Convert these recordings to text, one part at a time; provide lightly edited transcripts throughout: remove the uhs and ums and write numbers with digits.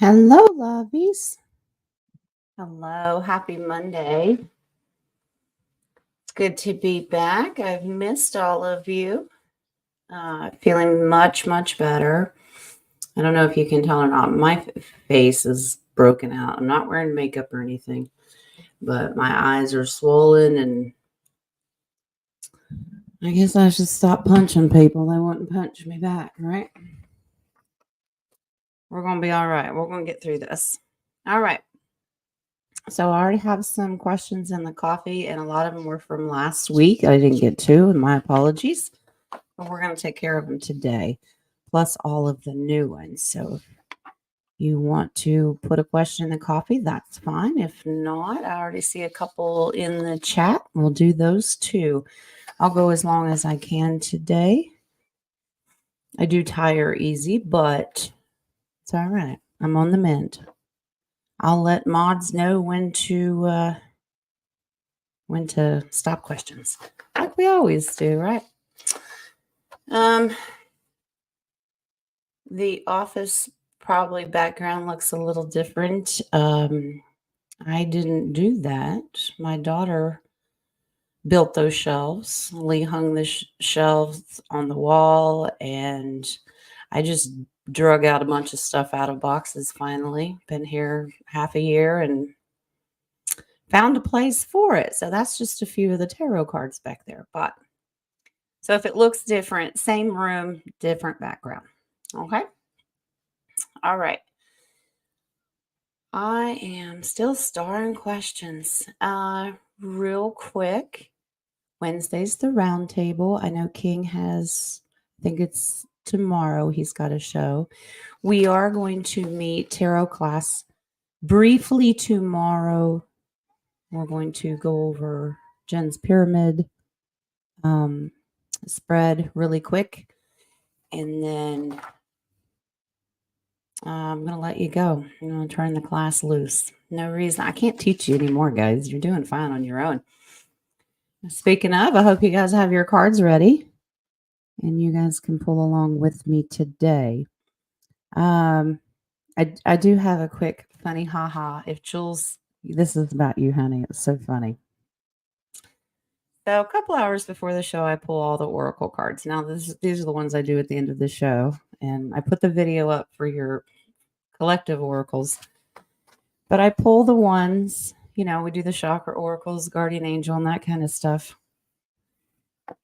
Hello, lovies. Hello, happy Monday. It's good to be back. I've missed all of you. Feeling much, much better. I don't know if you can tell or not. My face is broken out. I'm not wearing makeup or anything, but my eyes are swollen, and I guess I should stop punching people. They wouldn't punch me back, right? We're going to be all right. We're going to get through this. All right. So I already have some questions in the coffee, and a lot of them were from last week. I didn't get to, and my apologies. But we're going to take care of them today, plus all of the new ones. So if you want to put a question in the coffee, that's fine. If not, I already see a couple in the chat. We'll do those too. I'll go as long as I can today. I do tire easy, but it's all right. I'm on the mend. I'll let mods know when to stop questions, like we always do, right? The office probably background looks a little different. I didn't do that. My daughter built those shelves. Lee hung the shelves on the wall, and I just drug out a bunch of stuff out of boxes finally. Been here half a year and found a place for it. So that's just a few of the tarot cards back there. But so if it looks different, same room, different background. Okay. All right. I am still starring questions. Real quick. Wednesday's the round table. I know King has, I think it's tomorrow, he's got a show. We are going to meet tarot class briefly tomorrow. We're going to go over Jen's pyramid spread really quick. And then I'm going to let you go. I'm going to turn the class loose. No reason. I can't teach you anymore, guys. You're doing fine on your own. Speaking of, I hope you guys have your cards ready and you guys can pull along with me today. I do have a quick funny haha. If Jules, this is about you, honey. It's so funny. So a couple hours before the show, I pull all the oracle cards. Now these are the ones I do at the end of the show, and I put the video up for your collective oracles. But I pull the ones, we do the chakra oracles, guardian angel, and that kind of stuff.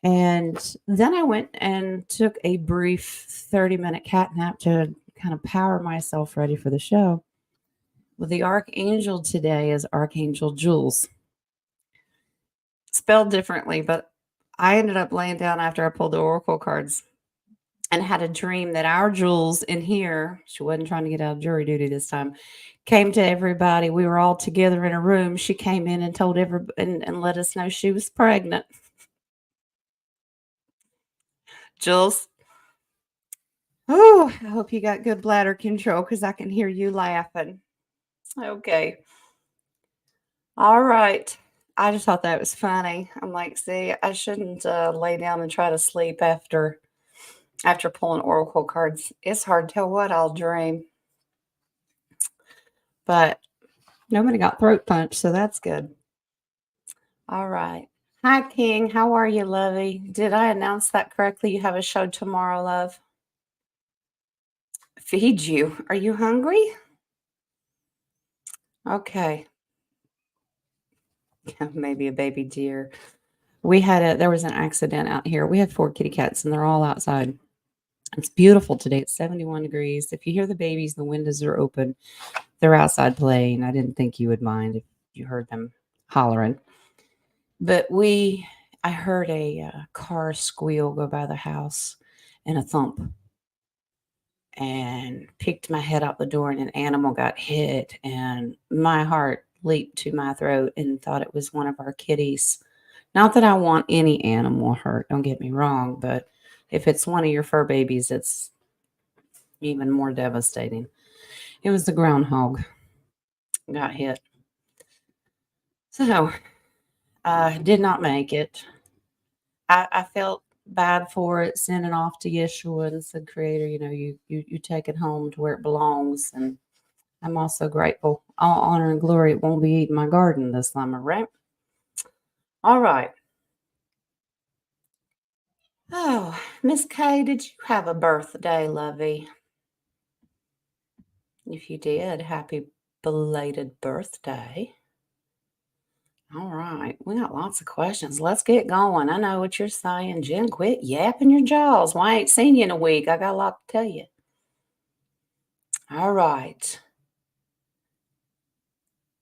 And then I went and took a brief 30-minute cat nap to kind of power myself ready for the show. Well, the archangel today is Archangel Jules. Spelled differently, but I ended up laying down after I pulled the oracle cards and had a dream that our Jules in here, she wasn't trying to get out of jury duty this time, came to everybody. We were all together in a room. She came in and told everybody and let us know she was pregnant. Jules, oh, I hope you got good bladder control because I can hear you laughing. Okay. All right. I just thought that was funny. I'm like, see, I shouldn't lay down and try to sleep after pulling oracle cards. It's hard to tell what I'll dream. But nobody got throat punched, so that's good. All right. Hi, King. How are you, lovey? Did I announce that correctly? You have a show tomorrow, love. Feed you. Are you hungry? Okay. Maybe a baby deer. There was an accident out here. We had 4 kitty cats and they're all outside. It's beautiful today. It's 71 degrees. If you hear the babies, the windows are open. They're outside playing. I didn't think you would mind if you heard them hollering. But I heard a car squeal go by the house and a thump, and picked my head out the door, and an animal got hit, and my heart leaped to my throat and thought it was one of our kitties. Not that I want any animal hurt, don't get me wrong, but if it's one of your fur babies, it's even more devastating. It was the groundhog got hit. So did not make it. I felt bad for it, sending off to Yeshua and said, Creator, you take it home to where it belongs. And I'm also grateful. All honor and glory, it won't be eating my garden this summer, right? All right. Oh, Miss Kay, did you have a birthday, lovey? If you did, happy belated birthday. All right. We got lots of questions. Let's get going. I know what you're saying. Jen, quit yapping your jaws. Why I ain't seen you in a week? I got a lot to tell you. All right.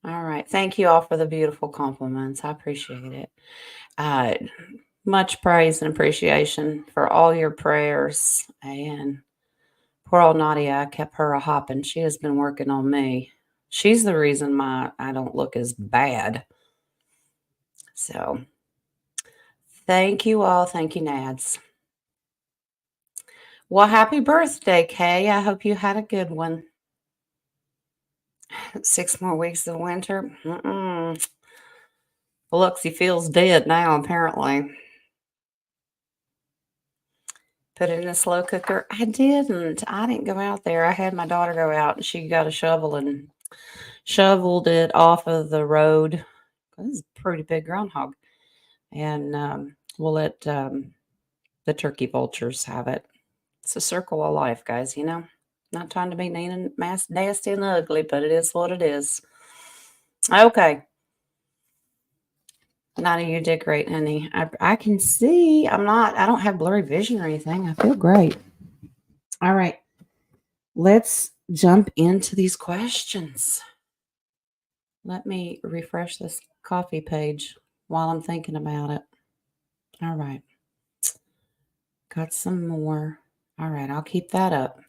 All right. Thank you all for the beautiful compliments. I appreciate it. Uh, much praise and appreciation for all your prayers. And poor old Nadia, I kept her a hopping. She has been working on me. She's the reason I don't look as bad. So thank you all. Thank you, Nads. Well, happy birthday, Kay. I hope you had a good one. 6 more weeks of winter. Biloxi feels dead now, apparently. Put it in a slow cooker. I didn't. I didn't go out there. I had my daughter go out and she got a shovel and shoveled it off of the road. This is a pretty big groundhog. And we'll let the turkey vultures have it. It's a circle of life, guys, you know? Not trying to be mean and nasty and ugly, but it is what it is. Okay. Nana, you did great, honey. I can see. I don't have blurry vision or anything. I feel great. All right. Let's jump into these questions. Let me refresh this coffee page while I'm thinking about it. All right. Got some more. All right. I'll keep that up.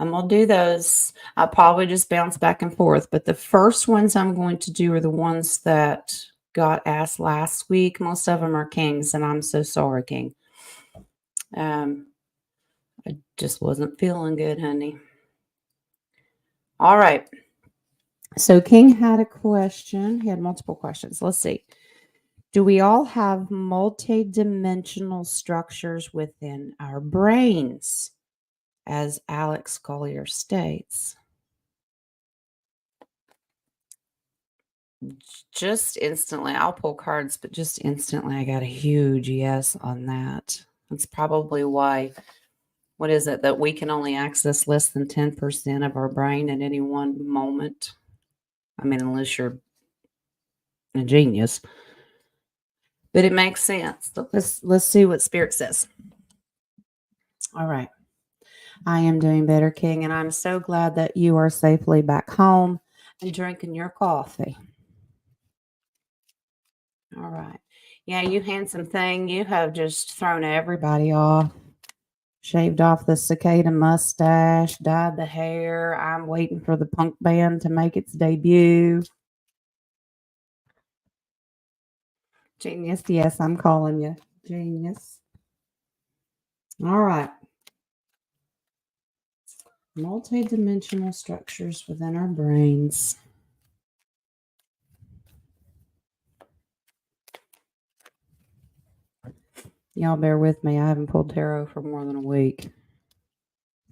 I'm going to do those. I'll probably just bounce back and forth. But the first ones I'm going to do are the ones that got asked last week. Most of them are Kings, and I'm so sorry, King. I just wasn't feeling good, honey. All right. So King had a question. He had multiple questions. Let's see. Do we all have multidimensional structures within our brains, as Alex Collier states? Just instantly, I'll pull cards, but just instantly, I got a huge yes on that. That's probably why, what is it, that we can only access less than 10% of our brain at any one moment? I mean, unless you're a genius. But it makes sense. So let's see what Spirit says. All right. I am doing better, King, and I'm so glad that you are safely back home and drinking your coffee. All right. Yeah, you handsome thing. You have just thrown everybody off. Shaved off the cicada mustache, dyed the hair. I'm waiting for the punk band to make its debut. Genius. Yes, I'm calling you genius. All right. Multidimensional structures within our brains. Y'all bear with me. I haven't pulled tarot for more than a week.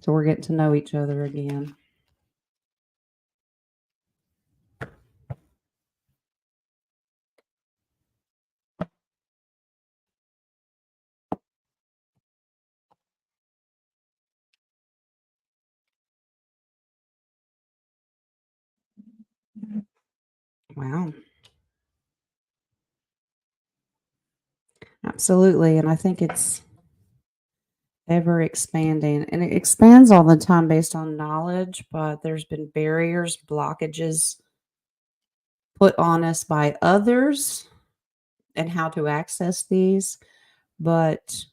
So we're getting to know each other again. Wow. Absolutely. And I think it's ever expanding, and it expands all the time based on knowledge, but there's been barriers, blockages put on us by others and how to access these, but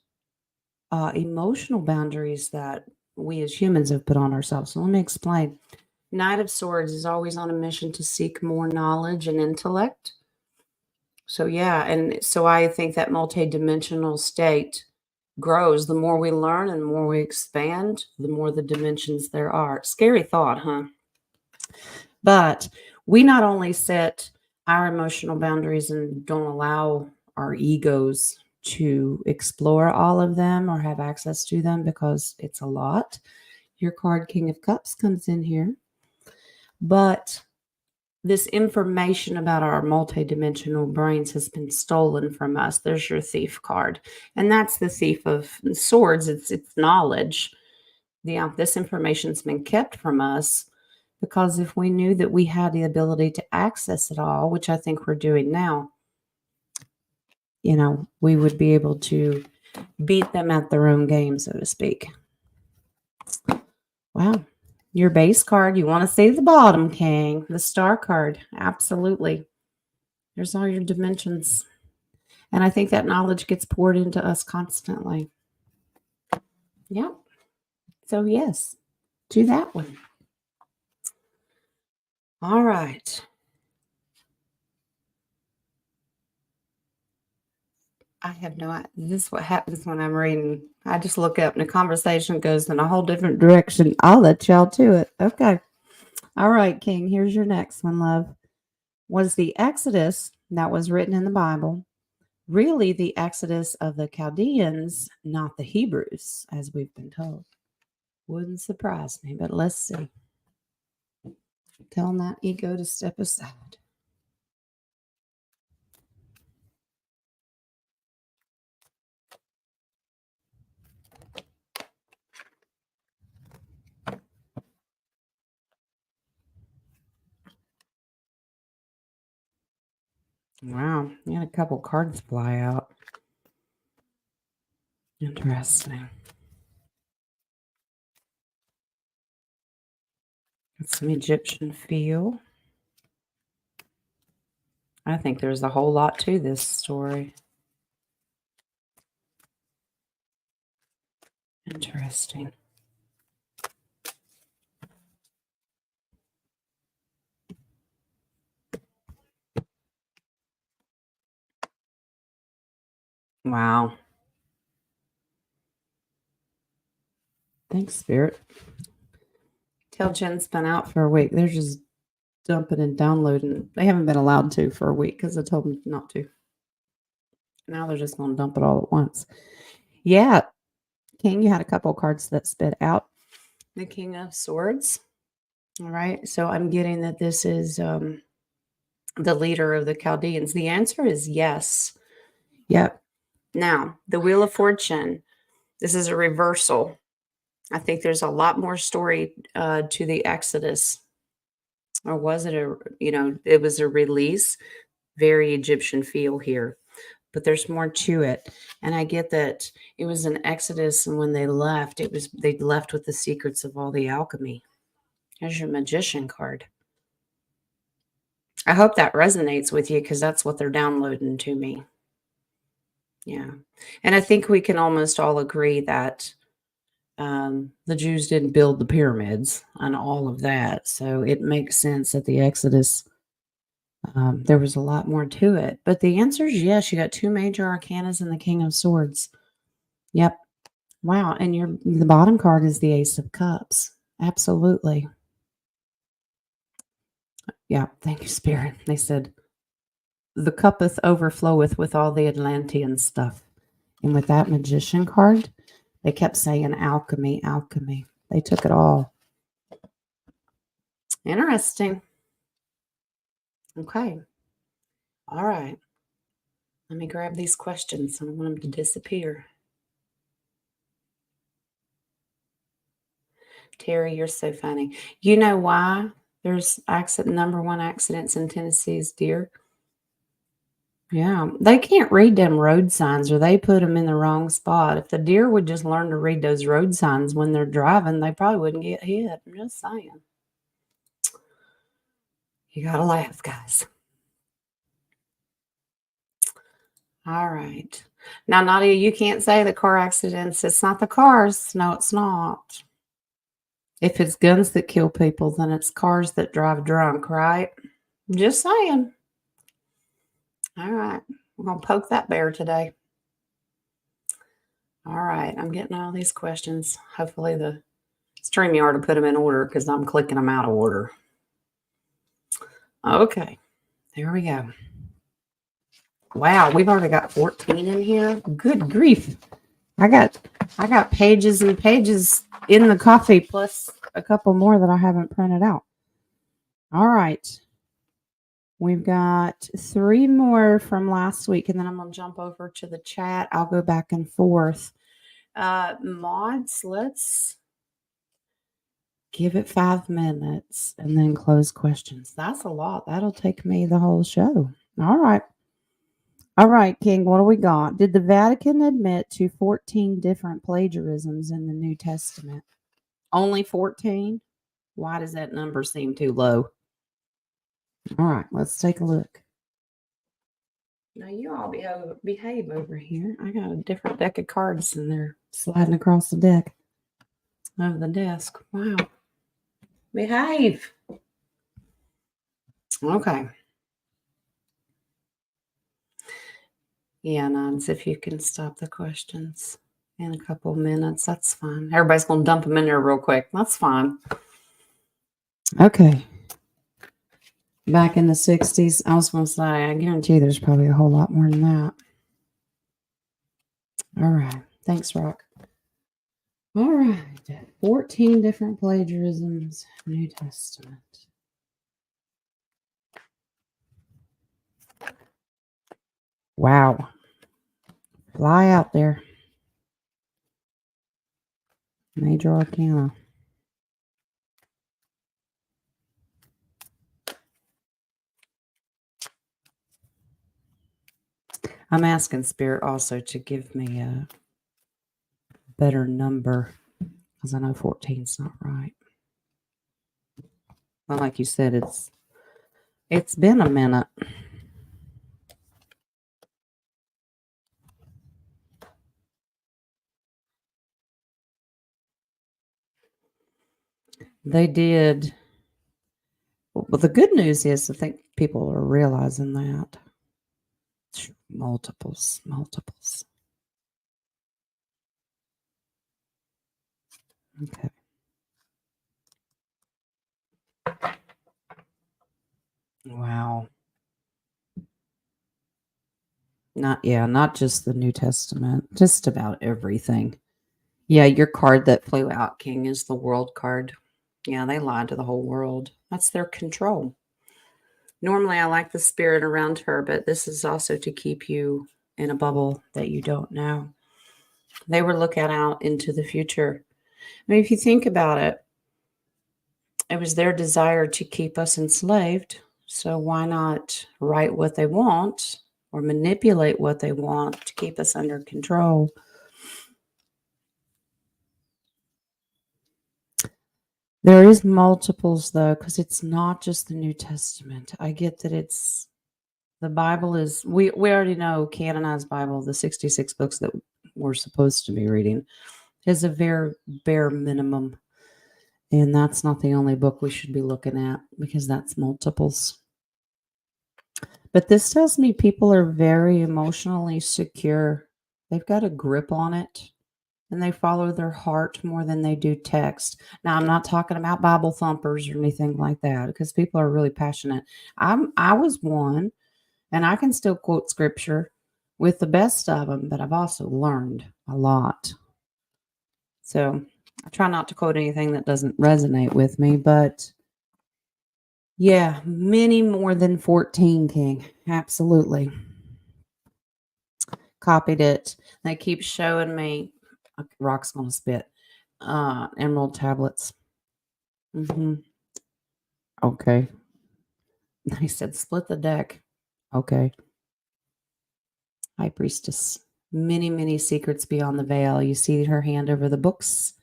emotional boundaries that we as humans have put on ourselves. So let me explain. Knight of Swords is always on a mission to seek more knowledge and intellect. So yeah, and so I think that multidimensional state grows. The more we learn and the more we expand, the more the dimensions there are. Scary thought, huh? But we not only set our emotional boundaries and don't allow our egos to explore all of them or have access to them because it's a lot. Your card, King of Cups, comes in here. But this information about our multidimensional brains has been stolen from us. There's your thief card. And that's the thief of swords. It's knowledge. Yeah, this information's been kept from us because if we knew that we had the ability to access it all, which I think we're doing now, we would be able to beat them at their own game, so to speak. Wow. Your base card, you want to see the bottom, King. The star card. Absolutely. There's all your dimensions. And I think that knowledge gets poured into us constantly. Yep. So, yes, to that one. All right. I have no idea. This is what happens when I'm reading. I just look up and the conversation goes in a whole different direction. I'll let y'all to it. Okay. All right, King. Here's your next one, love. Was the Exodus that was written in the Bible really the Exodus of the Chaldeans, not the Hebrews, as we've been told? Wouldn't surprise me, but let's see. Telling that ego to step aside. Wow, you had a couple cards fly out. Interesting. Got some Egyptian feel. I think there's a whole lot to this story. Interesting. Wow. Thanks, Spirit. Tell Jen's been out for a week. They're just dumping and downloading. They haven't been allowed to for a week because I told them not to. Now they're just going to dump it all at once. Yeah. King, you had a couple cards that spit out. The King of Swords. All right. So I'm getting that this is the leader of the Chaldeans. The answer is yes. Yep. Now, the Wheel of Fortune. This is a reversal. I think there's a lot more story to the Exodus. Or was it it was a release, very Egyptian feel here, but there's more to it. And I get that it was an Exodus, and when they left, they left with the secrets of all the alchemy. Here's your Magician card. I hope that resonates with you because that's what they're downloading to me. Yeah. And I think we can almost all agree that the Jews didn't build the pyramids and all of that. So it makes sense that the Exodus, there was a lot more to it. But the answer is yes. You got two major arcanas and the King of Swords. Yep. Wow. And the bottom card is the Ace of Cups. Absolutely. Yeah. Thank you, Spirit. They said, the cuppeth overfloweth with all the Atlantean stuff. And with that Magician card, they kept saying alchemy, alchemy. They took it all. Interesting. Okay. All right. Let me grab these questions. I don't want them to disappear. Terry, you're so funny. You know why there's number one accidents in Tennessee's deer? Yeah, they can't read them road signs, or they put them in the wrong spot. If the deer would just learn to read those road signs when they're driving, they probably wouldn't get hit. I'm just saying. You got to laugh, guys. All right. Now, Nadia, you can't say the car accidents. It's not the cars. No, it's not. If it's guns that kill people, then it's cars that drive drunk, right? Just saying. All right. We're going to poke that bear today. All right. I'm getting all these questions. Hopefully the StreamYard will put them in order because I'm clicking them out of order. Okay. There we go. Wow. We've already got 14 in here. Good grief. I got pages and pages in the coffee plus a couple more that I haven't printed out. All right. We've got 3 more from last week, and then I'm going to jump over to the chat. I'll go back and forth. Mods, let's give it 5 minutes and then close questions. That's a lot. That'll take me the whole show. All right. All right, King, what do we got? Did the Vatican admit to 14 different plagiarisms in the New Testament? Only 14? Why does that number seem too low? All right, let's take a look. Now you all behave over here. I got a different deck of cards and they're sliding across the deck of the desk. Wow. Behave. Okay. Yeah, Nuns, if you can stop the questions in a couple minutes, that's fine. Everybody's going to dump them in there real quick. That's fine. Okay. Back in the 60s, I was going to say, I guarantee there's probably a whole lot more than that. All right. Thanks, Rock. All right. 14 different plagiarisms, New Testament. Wow. Fly out there. Major Arcana. I'm asking Spirit also to give me a better number because I know 14's not right. Well, like you said, it's been a minute. They did. Well, the good news is I think people are realizing that. Multiples. Okay. Wow. Not just the New Testament, just about everything. Yeah, your card that flew out, King, is the world card. Yeah, they lied to the whole world. That's their control. Normally, I like the spirit around her, but this is also to keep you in a bubble that you don't know. They were looking out into the future. I mean, if you think about it, it was their desire to keep us enslaved. So why not write what they want or manipulate what they want to keep us under control? There is multiples though, because it's not just the New Testament. I get that it's the Bible is we already know canonized Bible, the 66 books that we're supposed to be reading, is a very bare minimum. And that's not the only book we should be looking at because that's multiples. But this tells me people are very emotionally secure. They've got a grip on it and they follow their heart more than they do text. Now, I'm not talking about Bible thumpers or anything like that because people are really passionate. I was one, and I can still quote scripture with the best of them, but I've also learned a lot. So I try not to quote anything that doesn't resonate with me, but yeah, many more than 14, King. Absolutely. Copied it. They keep showing me. Rock's gonna spit. Emerald tablets. Okay. He said, split the deck. Okay. High Priestess. Many, many secrets beyond the veil. You see her hand over the books,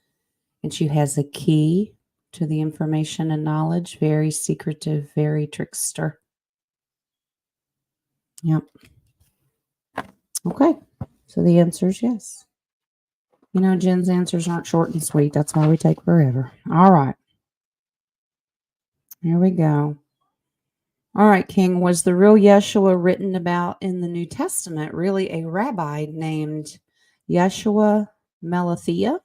and she has a key to the information and knowledge. Very secretive, very trickster. Yep. Okay. So the answer is yes. You know, Jen's answers aren't short and sweet. That's why we take forever. All right. Here we go. All right, King. Was the real Yeshua written about in the New Testament really a rabbi named Yeshua Melethia?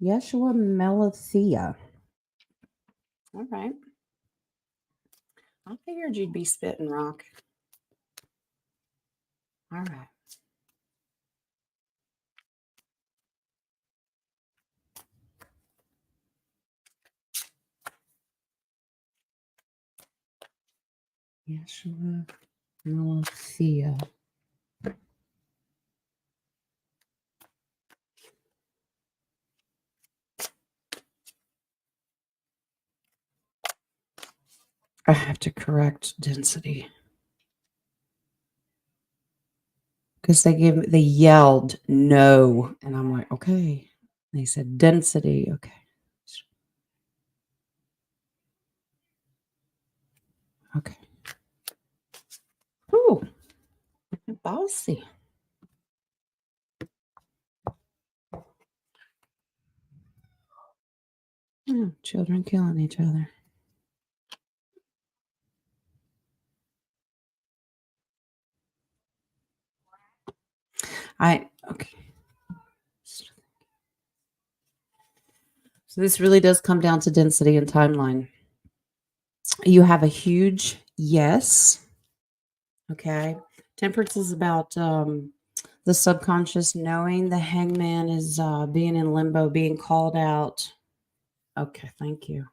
Yeshua Melethia. All right. I figured you'd be spitting rock. All right. Yeshua Malathea. I have to correct density. Because they yelled no. And I'm like, okay. They said density. Okay. Okay. Ooh. Bossy. Children killing each other. Okay. So this really does come down to density and timeline. You have a huge yes. Okay. Temperance is about the subconscious knowing. The hangman is being in limbo, being called out. Okay. Thank you.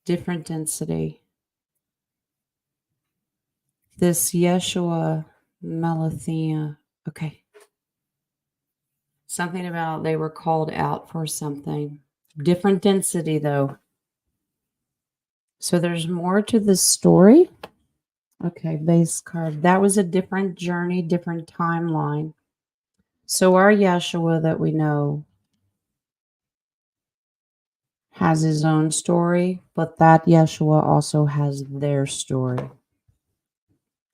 Different density. This Yeshua Malathea. Okay. Something about they were called out for something. Different density, though. So there's more to the story. Okay, base card. That was a different journey, different timeline. So our Yeshua that we know has his own story, but that Yeshua also has their story.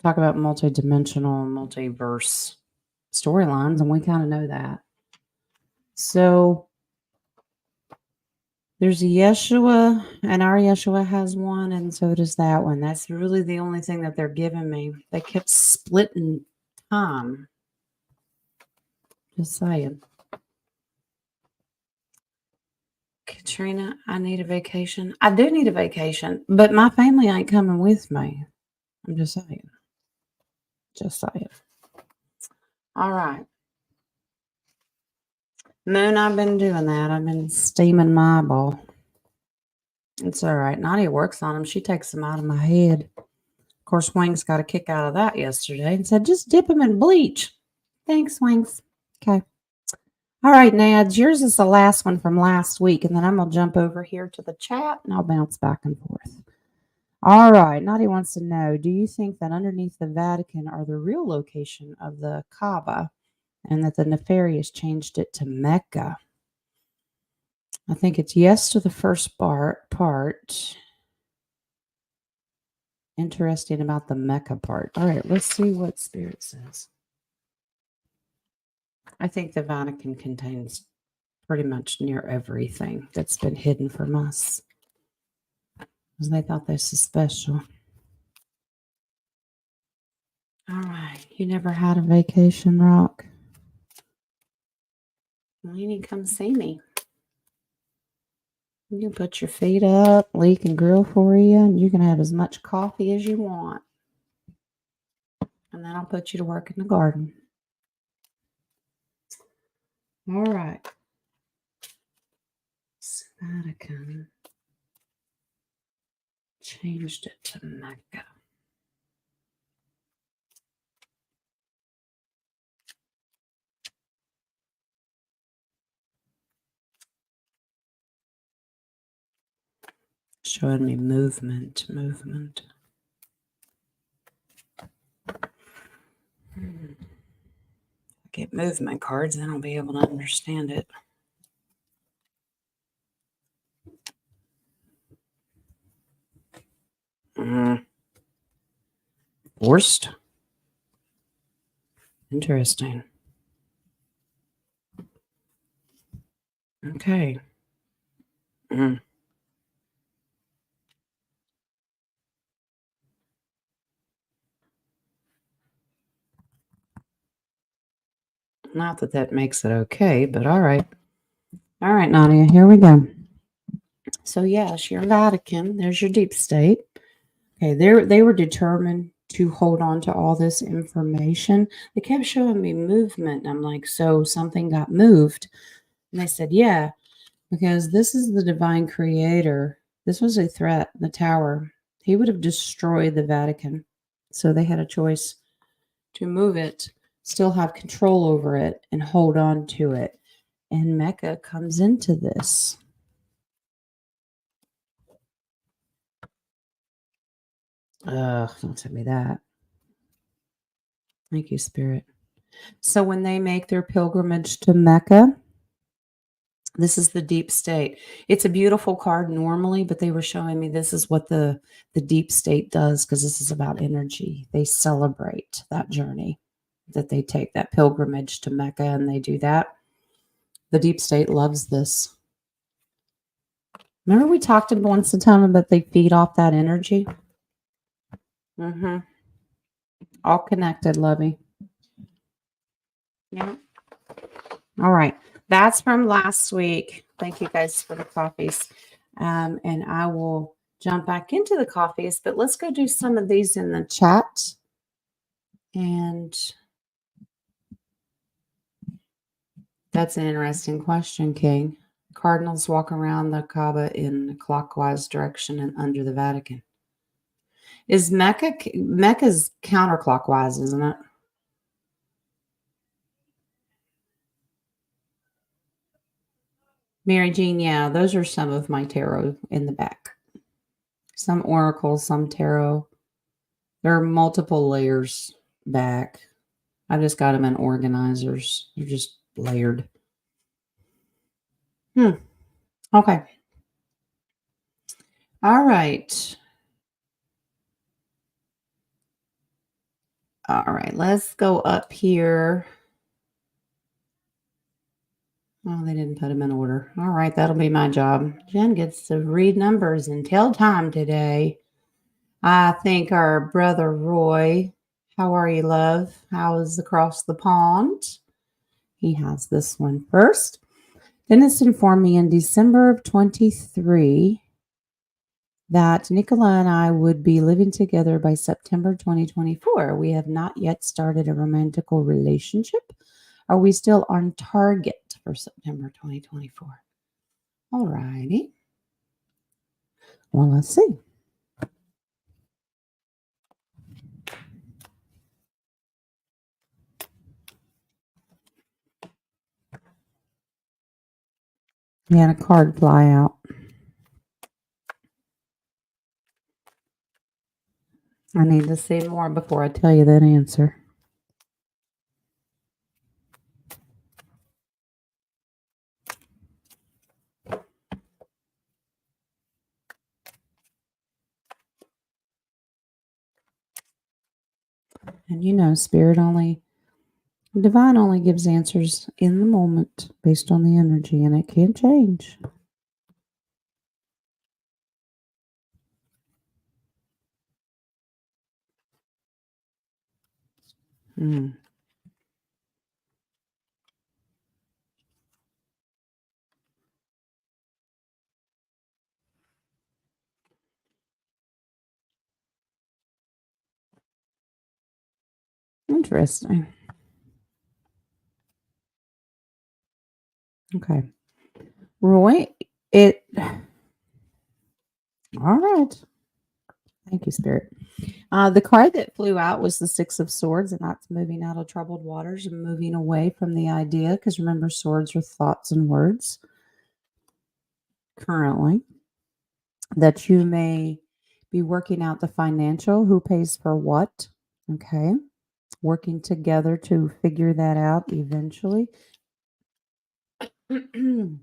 Talk about multidimensional and multiverse storylines, and we kind of know that. So there's a Yeshua, and our Yeshua has one, and so does that one. That's really the only thing that they're giving me. They kept splitting time. Just saying. Katrina, I need a vacation. I do need a vacation, but my family ain't coming with me. I'm just saying. Just saying. All right. Moon, I've been doing that. I've been steaming my eyeball. It's all right. Nadia works on them. She takes them out of my head. Of course, Wings got a kick out of that yesterday and said, just dip them in bleach. Thanks, Wings. Okay. All right, Nads, yours is the last one from last week, and then I'm going to jump over here to the chat, and I'll bounce back and forth. All right, Nadia wants to know, do you think that underneath the Vatican are the real location of the Kaaba and that the nefarious changed it to Mecca? I think it's yes to the first part. Interesting about the Mecca part. All right, let's see what Spirit says. I think the Vatican contains pretty much near everything that's been hidden from us. Because they thought this is special. All right. You never had a vacation, Rock? Well, you need to come see me. You can put your feet up, Lee can grill for you, and you can have as much coffee as you want. And then I'll put you to work in the garden. All right. Vatican changed it to Mecca. Showing me movement. Get movement cards, then I'll be able to understand it. Forced. Interesting. Okay. Not that that makes it okay, but all right. All right, Nadia, here we go. So yes, your Vatican, there's your deep state. Okay, they were determined to hold on to all this information. They kept showing me movement. And I'm like, so something got moved. And they said, yeah, because this is the divine creator. This was a threat, the tower. He would have destroyed the Vatican. So they had a choice to move it, still have control over it, and hold on to it. And Mecca comes into this. Don't tell me that. Thank you, Spirit. So when they make their pilgrimage to Mecca, this is the deep state. It's a beautiful card normally, but they were showing me this is what the deep state does, because this is about energy. They celebrate that journey that they take, that pilgrimage to Mecca, and they do that. The deep state loves this. Remember we talked once a time about they feed off that energy? Mm-hmm. All connected, Lovey. Yeah. All right. That's from last week. Thank you guys for the coffees. And I will jump back into the coffees, but let's go do some of these in the chat. And that's an interesting question, King. Cardinals walk around the Kaaba in a clockwise direction and under the Vatican. Is Mecca's counterclockwise, isn't it? Mary Jean, yeah, those are some of my tarot in the back. Some oracles, some tarot. There are multiple layers back. I just got them in organizers. They're just layered. Okay. All right. All right. Let's go up here. Oh, they didn't put them in order. All right. That'll be my job. Jen gets to read numbers and tell time today. I think our brother Roy, how are you, love? How is across the pond? He has this one first. Dennis informed me in December of 23 that Nicola and I would be living together by September 2024. We have not yet started a romantical relationship. Are we still on target for September 2024? All righty. Well, let's see. We had a card fly out. I need to see more before I tell you that answer. And you know, divine only gives answers in the moment based on the energy, and it can change. Interesting. Okay. Roy, all right. Thank you, Spirit. The card that flew out was the Six of Swords, and that's moving out of troubled waters and moving away from the idea. Because remember, swords are thoughts and words currently. That you may be working out the financial, who pays for what. Okay. Working together to figure that out eventually. You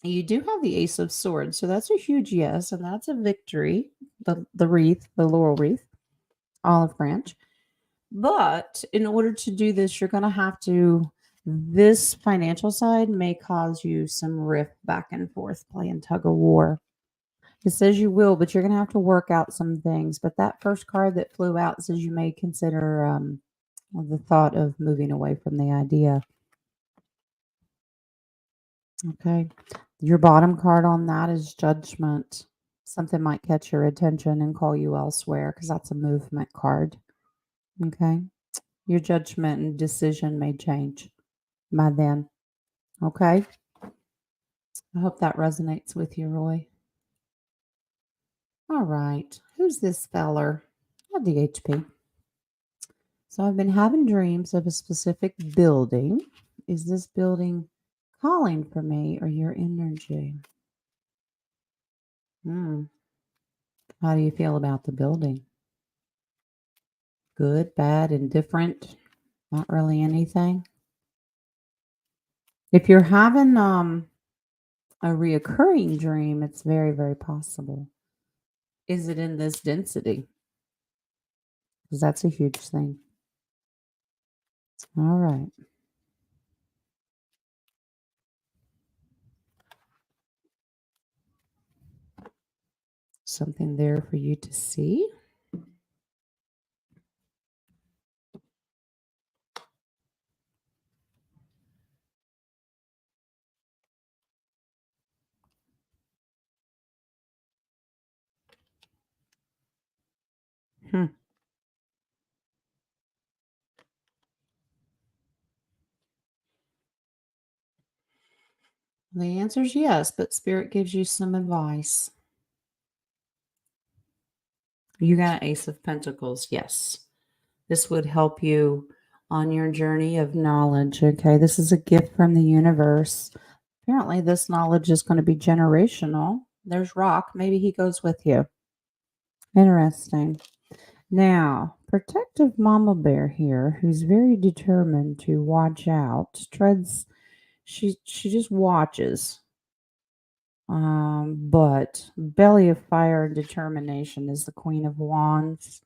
do have the Ace of Swords, so that's a huge yes, and that's a victory. The wreath, the laurel wreath, olive branch. But in order to do this, you're going to have to. This financial side may cause you some rift back and forth, playing tug of war. It says you will, but you're going to have to work out some things. But that first card that flew out says you may consider the thought of moving away from the idea. Okay. Your bottom card on that is Judgment. Something might catch your attention and call you elsewhere because that's a movement card. Okay. Your judgment and decision may change by then. Okay. I hope that resonates with you, Roy. All right. Who's this feller? DHP. So I've been having dreams of a specific building. Is this building calling for me or your energy? Hmm. How do you feel about the building? Good, bad, indifferent? Not really anything. If you're having a reoccurring dream, it's very, very possible. Is it in this density? Because that's a huge thing. All right. Something there for you to see. Hmm. The answer is yes, but Spirit gives you some advice. You got Ace of Pentacles. Yes. This would help you on your journey of knowledge. Okay. This is a gift from the universe. Apparently, this knowledge is going to be generational. There's Rock. Maybe he goes with you. Interesting. Now, protective mama bear here, who's very determined to watch out, treads. She just watches. But belly of fire and determination is the Queen of Wands.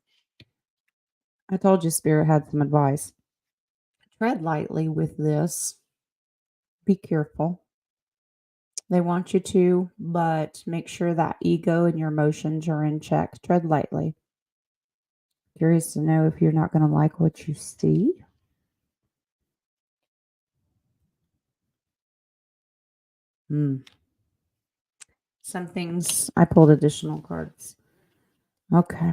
I told you Spirit had some advice. Tread lightly with this. Be careful. They want you to, but make sure that ego and your emotions are in check. Tread lightly. Curious to know if you're not going to like what you see. Hmm. Some things, I pulled additional cards. Okay.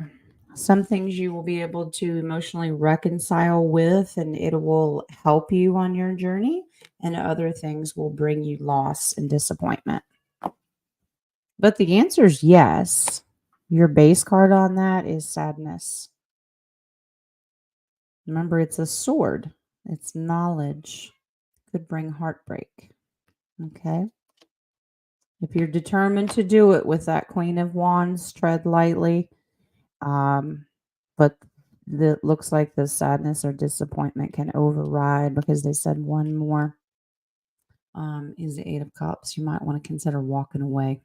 Some things you will be able to emotionally reconcile with, and it will help you on your journey. And other things will bring you loss and disappointment. But the answer is yes. Your base card on that is sadness. Remember, it's a sword, it's knowledge. Could bring heartbreak. Okay. If you're determined to do it with that Queen of Wands, tread lightly. But it looks like the sadness or disappointment can override because they said one more is the Eight of Cups. You might want to consider walking away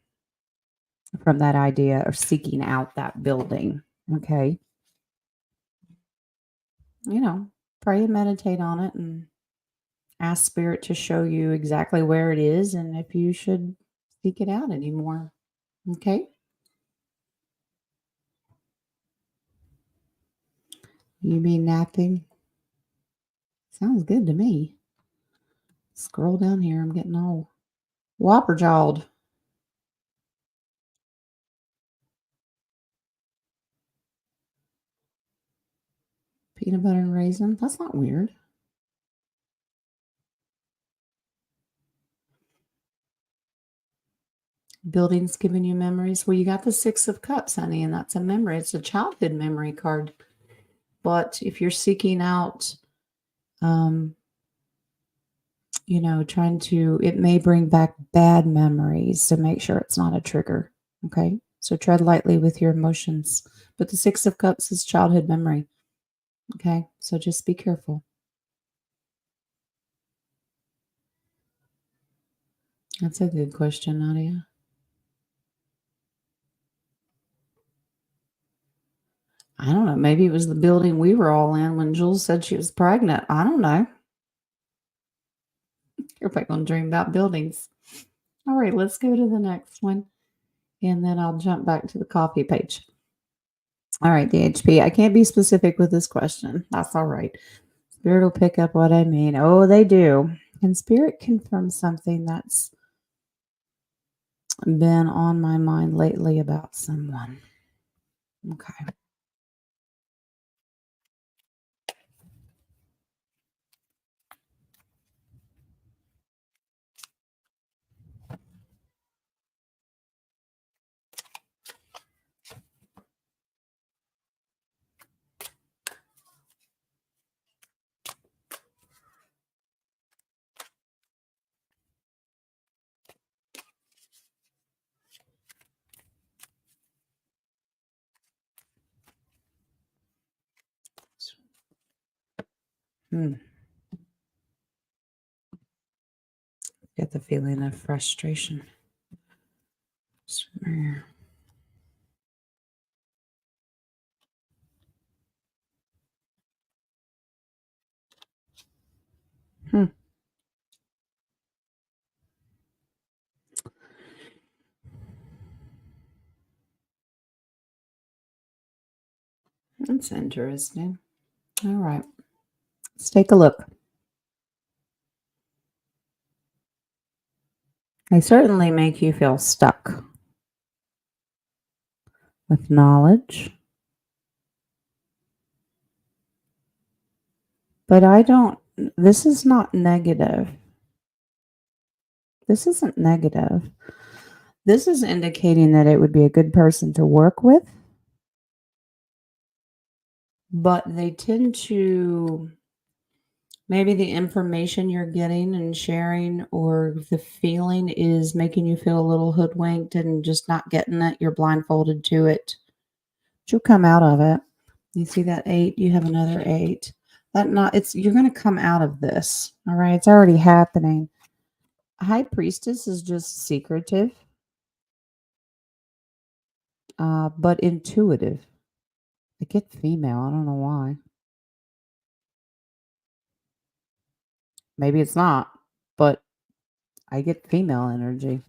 from that idea or seeking out that building. Okay. Pray and meditate on it and ask Spirit to show you exactly where it is and if you should seek it out anymore. Okay. You mean napping? Sounds good to me. Scroll down here. I'm getting all whopper jawed. Peanut butter and raisin. That's not weird. Buildings giving you memories. Well, you got the Six of Cups, honey, and that's a memory. It's a childhood memory card. But if you're seeking out, um, trying to, it may bring back bad memories. So make sure it's not a trigger. Okay. So tread lightly with your emotions. But the Six of Cups is childhood memory. Okay. So just be careful. That's a good question, Nadia. I don't know. Maybe it was the building we were all in when Jules said she was pregnant. I don't know. Everybody gonna dream about buildings. All right, let's go to the next one. And then I'll jump back to the coffee page. All right, DHP. I can't be specific with this question. That's all right. Spirit will pick up what I mean. Oh, they do. Can Spirit confirm something that's been on my mind lately about someone? Okay. Hmm. Get the feeling of frustration. Hmm. That's interesting. All right. Let's take a look. They certainly make you feel stuck with knowledge. But I don't, this is not negative. This isn't negative. This is indicating that it would be a good person to work with, but they tend to, maybe the information you're getting and sharing or the feeling is making you feel a little hoodwinked and just not getting it. You're blindfolded to it. But you'll come out of it. You see that 8, you have another 8. That not it's you're going to come out of this. All right, it's already happening. High priestess is just secretive, but intuitive. I get female. I don't know why. Maybe it's not, but I get female energy.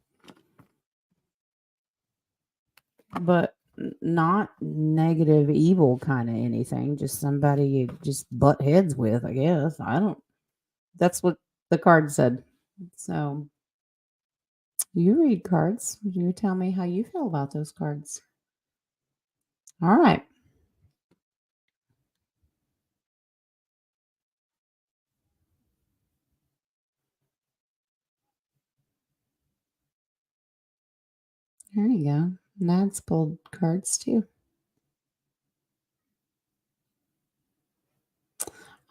But not negative, evil kind of anything. Just somebody you just butt heads with, I guess. I don't. That's what the card said. So you read cards. You tell me how you feel about those cards. All right. There you go. Nad's pulled cards too.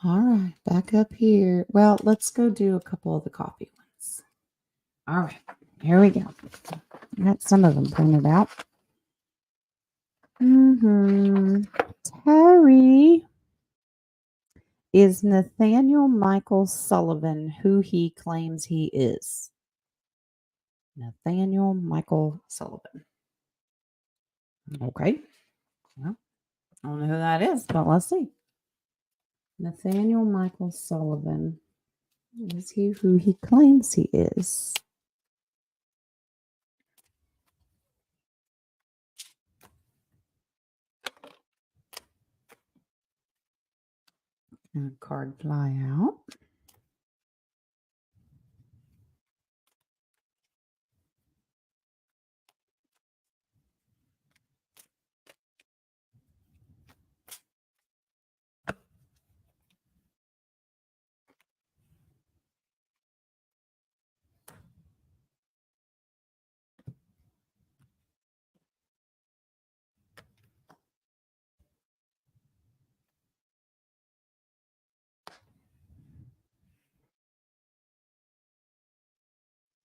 All right. Back up here. Well, let's go do a couple of the coffee ones. All right. Here we go. I got some of them printed out. Terry is Nathaniel Michael Sullivan who he claims he is. Nathaniel Michael Sullivan. Okay. Well, I don't know who that is, but let's see. Nathaniel Michael Sullivan. Is he who he claims he is? And a card fly out.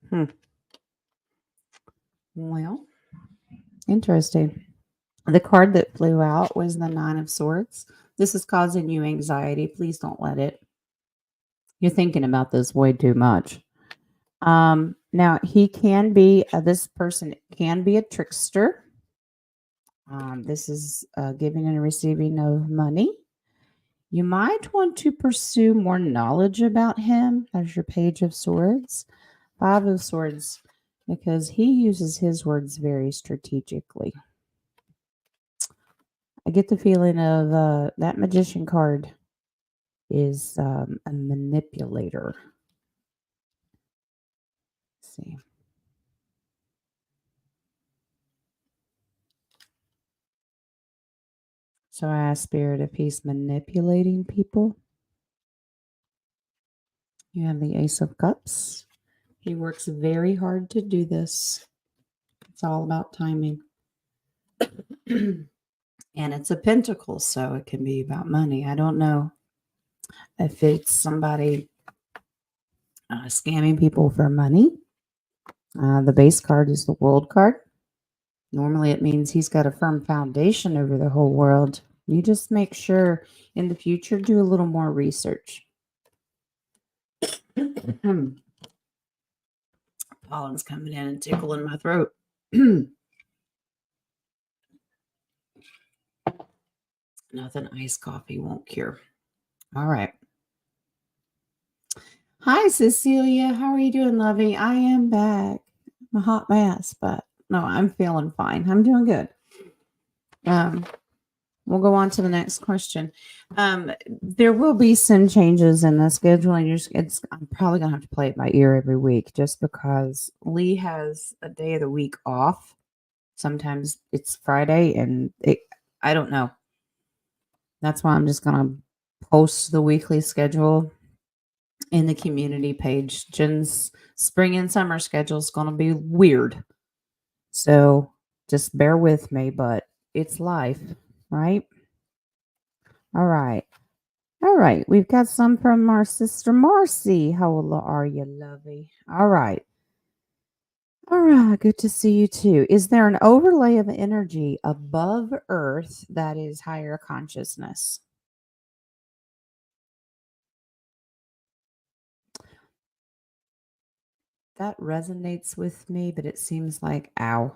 Hmm. Well, interesting. The card that flew out was the Nine of Swords. This is causing you anxiety. Please don't let it. You're thinking about this way too much. Now he can be this person can be a trickster. This is giving and receiving of money. You might want to pursue more knowledge about him. There's your Page of Swords, Five of Swords, because he uses his words very strategically. I get the feeling of that Magician card is a manipulator. Let's see. So I asked Spirit if he's manipulating people. You have the Ace of Cups. He works very hard to do this. It's all about timing. And it's a pentacle, so it can be about money. I don't know if it's somebody scamming people for money. The base card is the World card. Normally, it means he's got a firm foundation over the whole world. You just make sure in the future, do a little more research. Pollen's coming in and tickling my throat. Nothing iced coffee won't cure. All right. Hi, Cecilia. How are you doing, lovey? I am back. I'm a hot mess, but no, I'm feeling fine. I'm doing good. We'll go on to the next question. There will be some changes in the schedule, and I'm probably gonna have to play it by ear every week, just because Lee has a day of the week off. Sometimes it's Friday, and I don't know. That's why I'm just gonna post the weekly schedule in the community page. Jen's spring and summer schedule is gonna be weird, so just bear with me. But it's life, right? All right. All right. We've got some from our sister Marcy. How are you, lovey? All right. All right. Good to see you too. Is there an overlay of energy above Earth that is higher consciousness? That resonates with me, but it seems like, ow.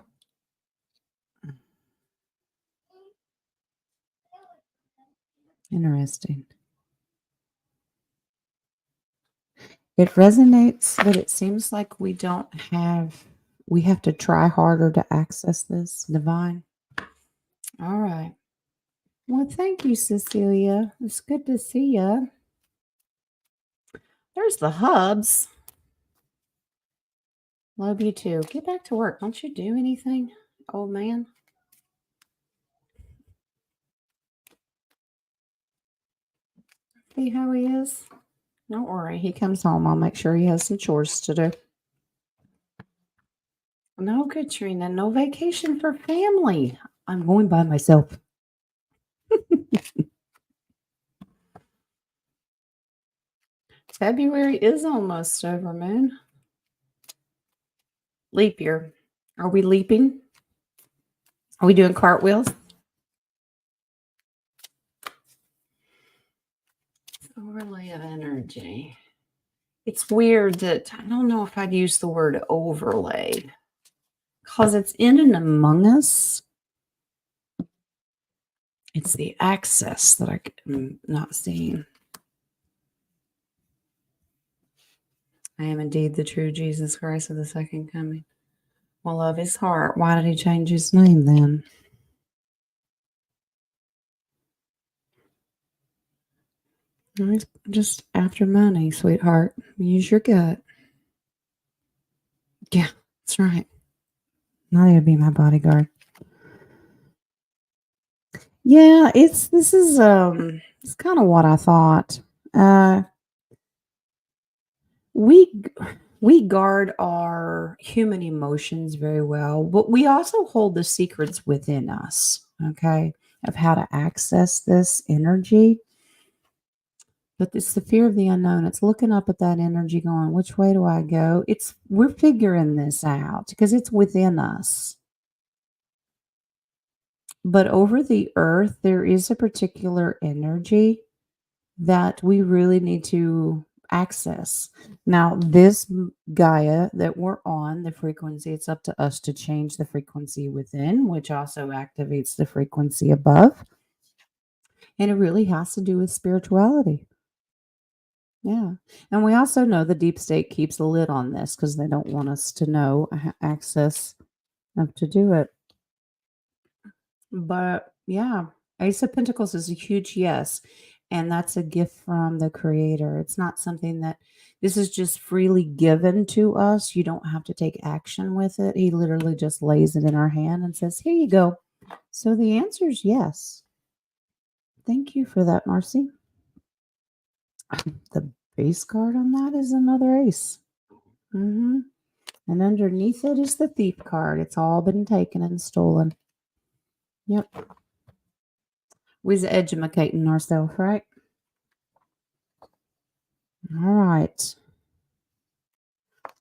Interesting. It resonates, but it seems like we have to try harder to access this divine. All right. Well, thank you, Cecilia. It's good to see you. There's the hubs. Love you too. Get back to work. Don't you do anything, old man? See how he is? Don't worry. He comes home. I'll make sure he has some chores to do. No, Katrina. No vacation for family. I'm going by myself. February is almost over, man. Leap year. Are we leaping? Are we doing cartwheels? Overlay of energy. It's weird that I don't know if I'd use the word overlay because it's in and among us. It's the access that I'm not seeing. I am indeed the true Jesus Christ of the second coming. Well, of his heart. Why did he change his name then? He's just after money, sweetheart. Use your gut. Yeah, that's right. Not even be my bodyguard. Yeah, it's kind of what I thought. We guard our human emotions very well, but we also hold the secrets within us, okay, of how to access this energy. But it's the fear of the unknown. It's looking up at that energy going, which way do I go? We're figuring this out because it's within us. But over the earth, there is a particular energy that we really need to access. Now, this Gaia that we're on, the frequency, it's up to us to change the frequency within, which also activates the frequency above. And it really has to do with spirituality. Yeah. And we also know the deep state keeps a lid on this because they don't want us to know access of to do it. But yeah, Ace of Pentacles is a huge yes. And that's a gift from the creator. It's not something that this is just freely given to us. You don't have to take action with it. He literally just lays it in our hand and says, here you go. So the answer is yes. Thank you for that, Marcy. The base card on that is another ace. Mm-hmm. And underneath it is the thief card. It's all been taken and stolen. Yep. We're educating ourselves, right? All right.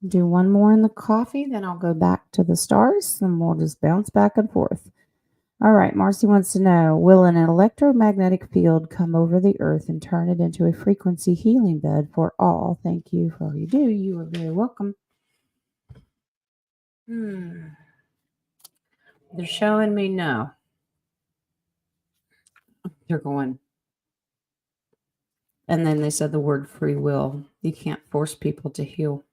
Do one more in the coffee, then I'll go back to the stars and we'll just bounce back and forth. All right, Marcy wants to know, will an electromagnetic field come over the earth and turn it into a frequency healing bed for all? Thank you for all you do. You are very welcome. They're showing me no. They're going. And then they said the word free will. You can't force people to heal.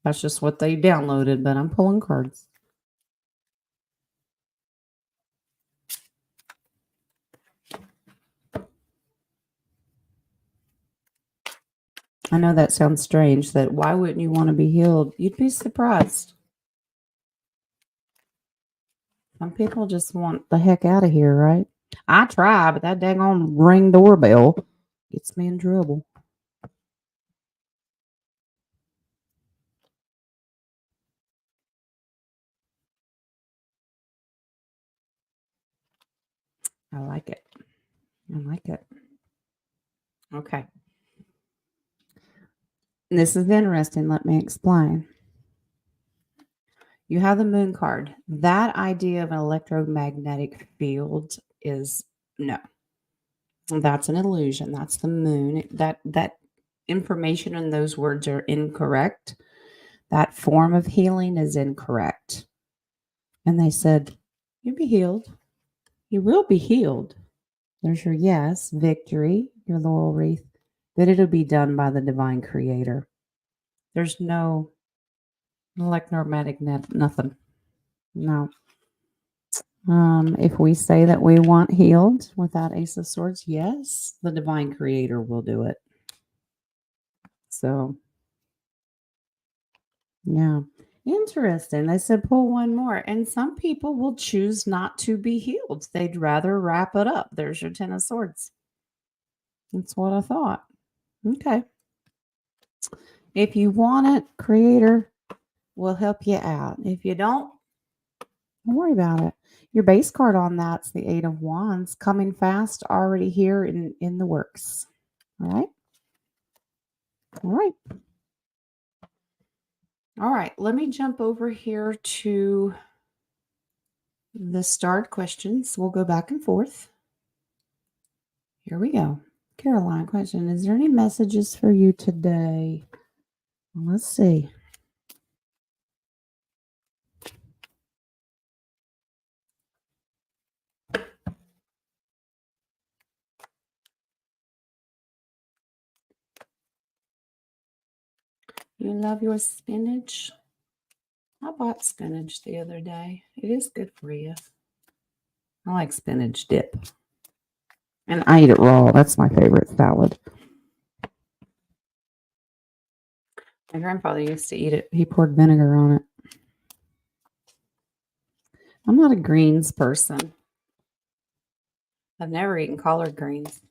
That's just what they downloaded, but I'm pulling cards. I know that sounds strange, that why wouldn't you want to be healed? You'd be surprised. Some people just want the heck out of here, right? I try, but that daggone ring doorbell gets me in trouble. I like it. I like it. Okay. This is interesting. Let me explain. You have the moon card. That idea of an electromagnetic field is no. That's an illusion. That's the moon. That information and those words are incorrect. That form of healing is incorrect. And they said, you'll be healed. You will be healed. There's your yes, victory, your laurel wreath, that it'll be done by the divine creator. There's no electromagnetic nothing. No. If we say that we want healed without Ace of Swords, yes, the divine creator will do it. So, yeah. Interesting. They said pull one more. And some people will choose not to be healed. They'd rather wrap it up. There's your 10 of Swords. That's what I thought. Okay. If you want it, Creator will help you out. If you don't worry about it. Your base card on that's the Eight of Wands, coming fast, already here in the works. All right. All right. All right. Let me jump over here to the starred questions. We'll go back and forth. Here we go. Caroline, question. Is there any messages for you today? Let's see. You love your spinach? I bought spinach the other day. It is good for you. I like spinach dip. And I eat it raw. That's my favorite salad. My grandfather used to eat it. He poured vinegar on it. I'm not a greens person. I've never eaten collard greens.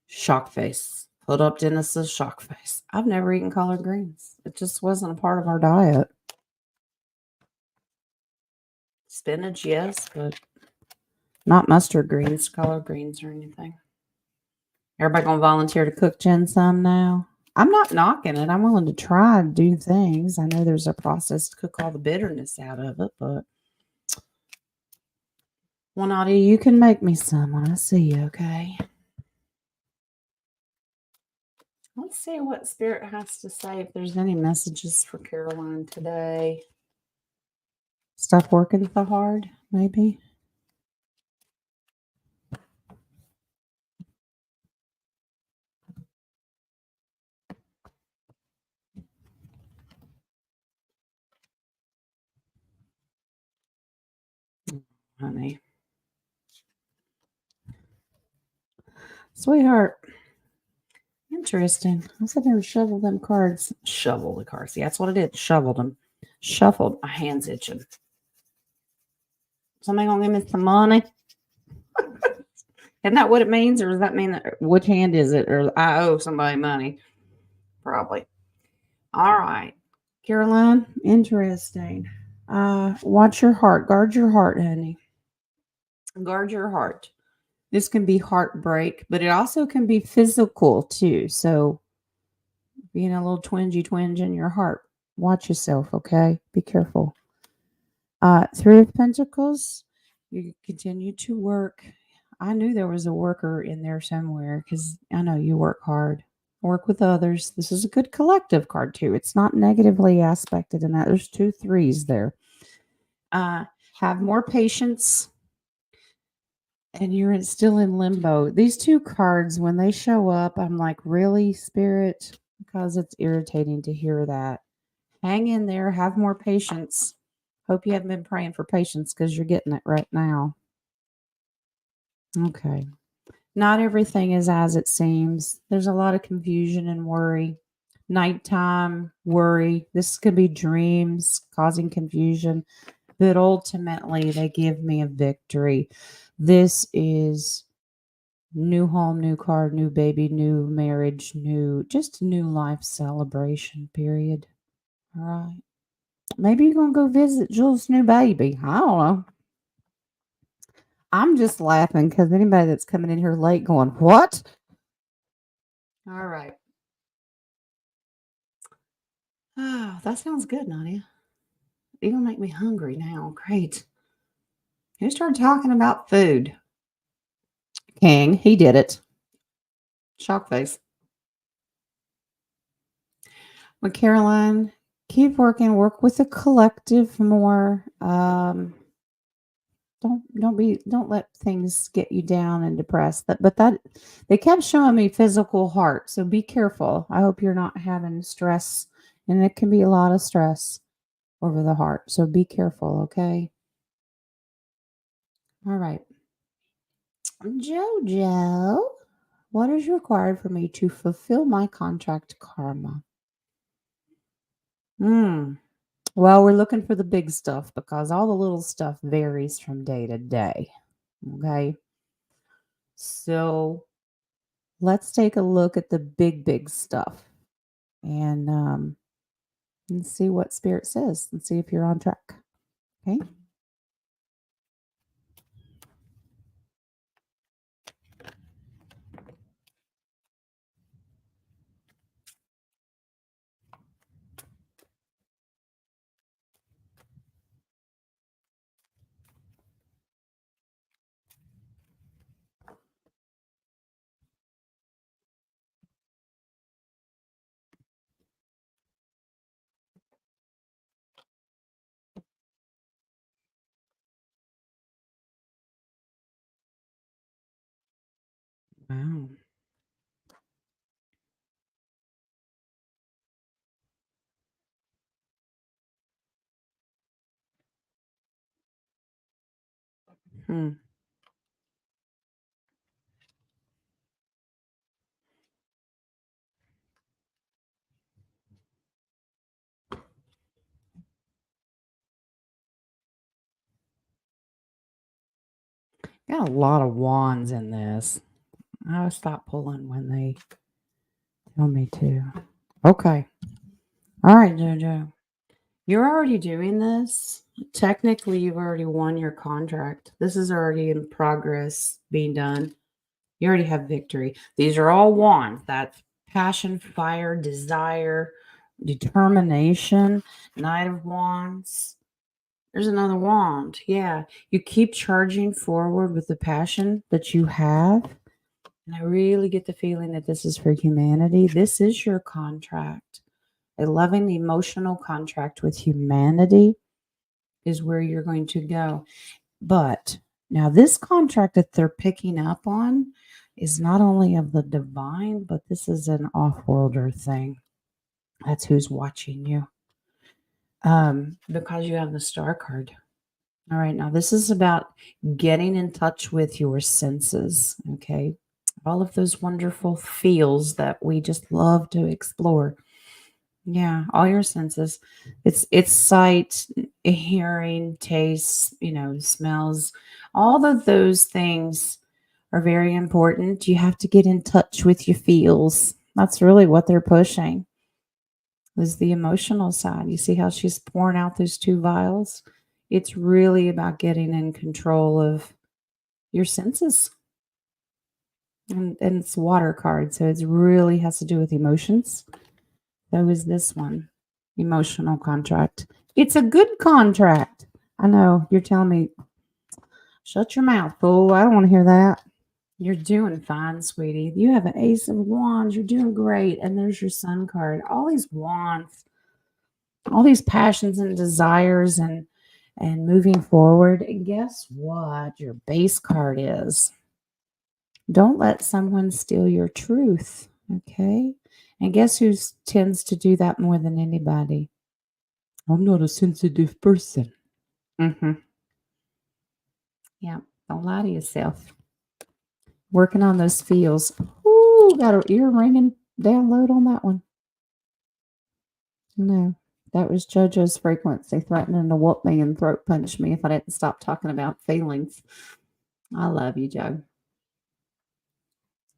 Shock face. Put up Dennis's shock face. I've never eaten collard greens. It just wasn't a part of our diet. Spinach, yes, but not mustard greens, collard greens, or anything. Everybody gonna volunteer to cook Jen some now? I'm not knocking it. I'm willing to try and do things. I know there's a process to cook all the bitterness out of it, but Wanati, you can make me some when I see you, okay? Let's see what Spirit has to say, if there's any messages for Caroline today. Stop working so hard, maybe? Honey. Sweetheart. Interesting. I said never shovel them cards. Shovel the cards. Yeah, that's what it is. Shoveled them. Shuffled. My hand's itching. Somebody gonna give me some money? Isn't that what it means? Or does that mean that which hand is it? Or I owe somebody money? Probably. All right. Caroline, interesting. Watch your heart. Guard your heart, honey. Guard your heart. This can be heartbreak, but it also can be physical too. So being a little twinge in your heart. Watch yourself, okay? Be careful. Three of Pentacles, you continue to work. I knew there was a worker in there somewhere because I know you work hard. Work with others. This is a good collective card too. It's not negatively aspected in that. There's two threes there. Uh, have more patience, and still in limbo. These two cards, when they show up, I'm like, really, Spirit? Because it's irritating to hear that. Hang in there. Have more patience. Hope you haven't been praying for patience because you're getting it right now. Okay. Not everything is as it seems. There's a lot of confusion and worry. Nighttime worry. This could be dreams causing confusion, but ultimately they give me a victory. This is new home, new car, new baby, new marriage, just new life celebration, period. All right. Maybe you're going to go visit Jules' new baby. I don't know. I'm just laughing because anybody that's coming in here late going, what? All right. Oh, that sounds good, Nadia. You're going to make me hungry now. Great. Who started talking about food? King. He did it. Shock face. Well, Caroline, keep working. Work with the collective more. Don't let things get you down and depressed. But that they kept showing me physical heart, so be careful. I hope you're not having stress, and it can be a lot of stress over the heart. So be careful, okay? All right. Jojo, what is required for me to fulfill my contract karma? Well, we're looking for the big stuff because all the little stuff varies from day to day. Okay. So let's take a look at the big stuff and see what Spirit says and see if you're on track. Okay. Wow. Hmm. Got a lot of wands in this. I'll stop pulling when they tell me to. Okay. All right, Jojo. You're already doing this. Technically, you've already won your contract. This is already in progress being done. You already have victory. These are all wands. That's passion, fire, desire, determination, Knight of Wands. There's another wand. Yeah. You keep charging forward with the passion that you have. And I really get the feeling that this is for humanity. This is your contract. A loving emotional contract with humanity is where you're going to go. But now, this contract that they're picking up on is not only of the divine, but this is an off-worlder thing. That's who's watching you. Because you have the star card. All right, now this is about getting in touch with your senses. Okay, all of those wonderful feels that we just love to explore. Yeah, all your senses. It's sight, hearing, taste, smells. All of those things are very important. You have to get in touch with your feels. That's really what they're pushing. Is the emotional side. You see how she's pouring out those two vials? It's really about getting in control of your senses. And it's water card, so it really has to do with emotions. So is this one. Emotional contract. It's a good contract. I know. You're telling me, shut your mouth, fool. I don't want to hear that. You're doing fine, sweetie. You have an ace of wands. You're doing great. And there's your sun card. All these wands, all these passions and desires and moving forward. And guess what? Your base card is. Don't let someone steal your truth. Okay. And guess who tends to do that more than anybody? I'm not a sensitive person. Mm-hmm. Yeah. Don't lie to yourself. Working on those feels. Ooh, got an ear ringing download on that one. No, that was JoJo's frequency threatening to whoop me and throat punch me if I didn't stop talking about feelings. I love you, Joe.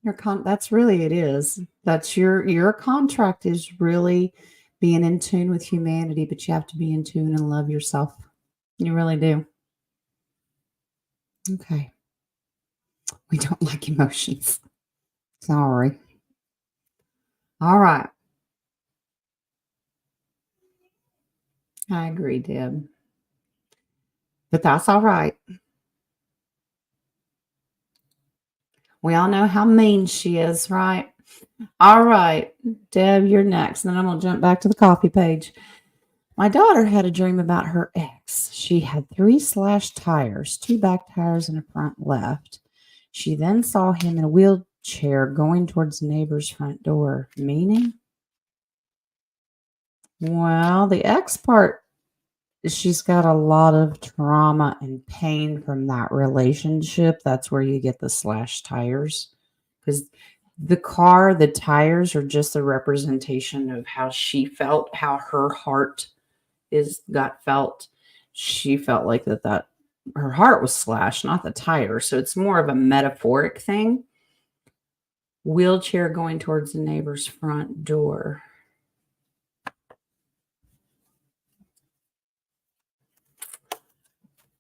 That's really it is. That's your contract is really being in tune with humanity, but you have to be in tune and love yourself. You really do. Okay. We don't like emotions. Sorry. All right. I agree, Deb. But that's all right. We all know how mean she is, right? All right, Deb, you're next. Then I'm going to jump back to the coffee page. My daughter had a dream about her ex. She had 3 slashed tires, 2 back tires and a front left. She then saw him in a wheelchair going towards the neighbor's front door. Meaning? Well, the ex part, she's got a lot of trauma and pain from that relationship. That's where you get the slashed tires. Because the tires are just a representation of how she felt, how her heart got felt. She felt like that her heart was slashed, not the tire. So it's more of a metaphoric thing. Wheelchair going towards the neighbor's front door.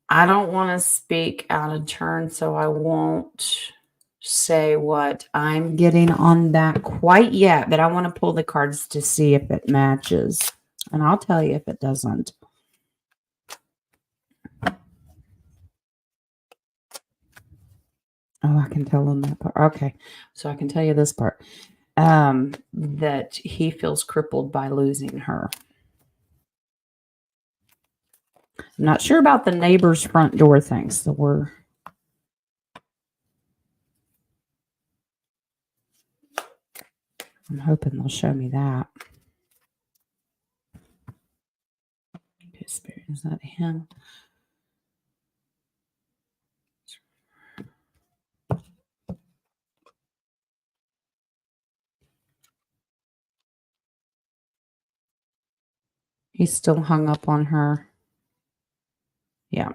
I don't want to speak out of turn, so I won't say what I'm getting on that quite yet, but I want to pull the cards to see if it matches. And I'll tell you if it doesn't. Oh, I can tell on that part. Okay. So I can tell you this part. That he feels crippled by losing her. I'm not sure about the neighbor's front door thing. So I'm hoping they'll show me that. Okay, Spirit, is that him? He's still hung up on her. Yeah.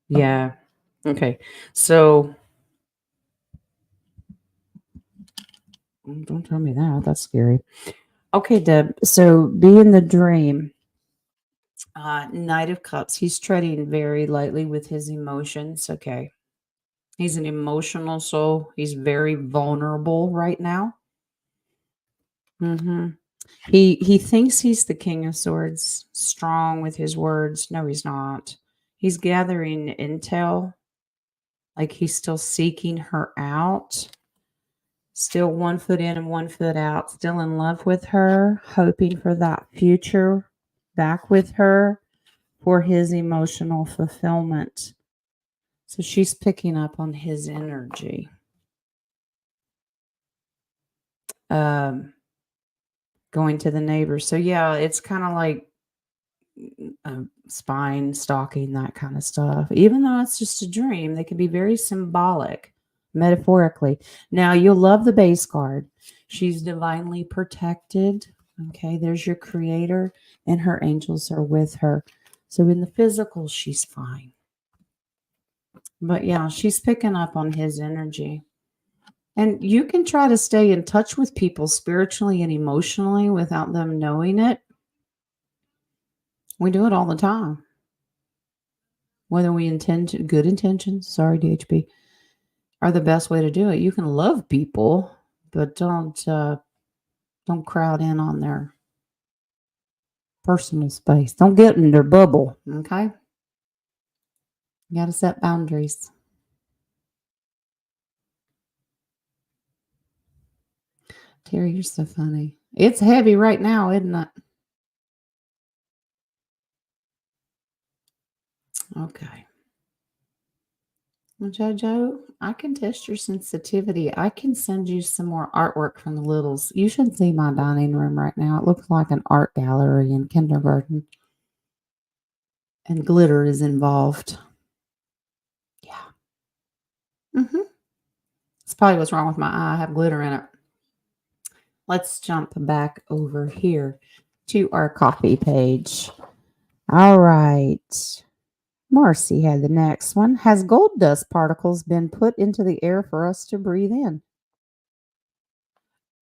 Yeah. Okay. So don't tell me that. That's scary. Okay, Deb. So be in the dream. Knight of Cups. He's treading very lightly with his emotions. Okay. He's an emotional soul. He's very vulnerable right now. Mm-hmm. He thinks he's the King of Swords, strong with his words. No, he's not. He's gathering intel, like he's still seeking her out, still 1 foot in and 1 foot out, still in love with her, hoping for that future back with her for his emotional fulfillment. So she's picking up on his energy. Going to the neighbors. So yeah, it's kind of like spine stalking, that kind of stuff. Even though it's just a dream, they can be very symbolic, metaphorically. Now, you'll love the base card. She's divinely protected. Okay, there's your creator, and her angels are with her. So in the physical, she's fine. But yeah, she's picking up on his energy. And you can try to stay in touch with people spiritually and emotionally without them knowing it. We do it all the time. Whether we intend to, good intentions, sorry, DHB, are the best way to do it. You can love people, but don't Don't crowd in on their personal space. Don't get in their bubble. Okay. You got to set boundaries. Terry, you're so funny. It's heavy right now, isn't it? Okay. Well, Jojo, I can test your sensitivity. I can send you some more artwork from the littles. You should see my dining room right now. It looks like an art gallery in kindergarten. And glitter is involved. Yeah. Mm-hmm. That's probably what's wrong with my eye. I have glitter in it. Let's jump back over here to our coffee page. All right. Marcy had the next one. Has gold dust particles been put into the air for us to breathe in?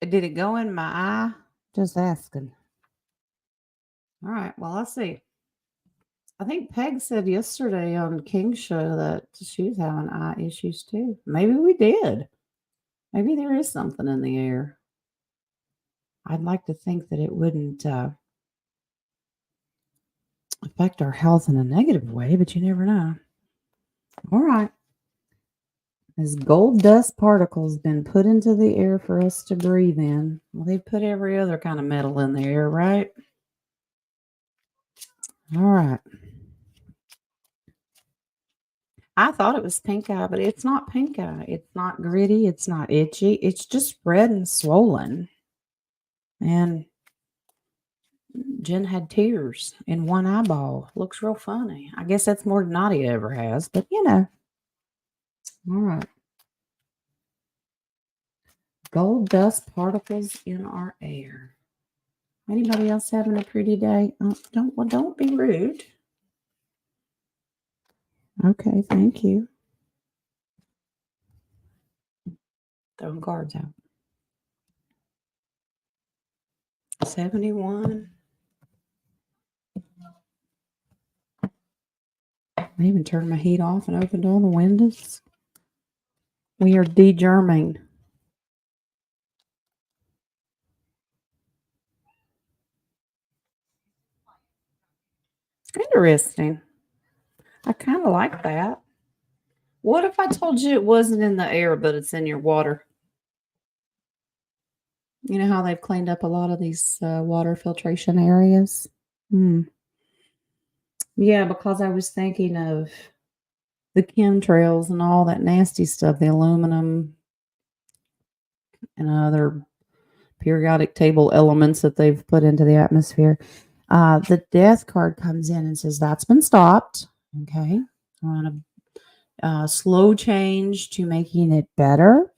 Did it go in my eye? Just asking. All right. Well, let's see. I think Peg said yesterday on King's show that she's having eye issues too. Maybe we did. Maybe there is something in the air. I'd like to think that it wouldn't affect our health in a negative way, but you never know. All right. Has gold dust particles been put into the air for us to breathe in? Well, they put every other kind of metal in the air, right? All right. I thought it was pink eye, but it's not pink eye. It's not gritty. It's not itchy. It's just red and swollen. And Jen had tears in one eyeball. Looks real funny. I guess that's more than Nadia ever has, but you know. All right. Gold dust particles in our air. Anybody else having a pretty day? Don't be rude. Okay, thank you. Throwing cards out. 71. I even turned my heat off and opened all the windows. We are de-germing. Interesting. I kind of like that. What if I told you it wasn't in the air, but it's in your water? You know how they've cleaned up a lot of these water filtration areas? Hmm. Yeah, because I was thinking of the chemtrails and all that nasty stuff, the aluminum and other periodic table elements that they've put into the atmosphere. The death card comes in and says that's been stopped. Okay. On a slow change to making it better.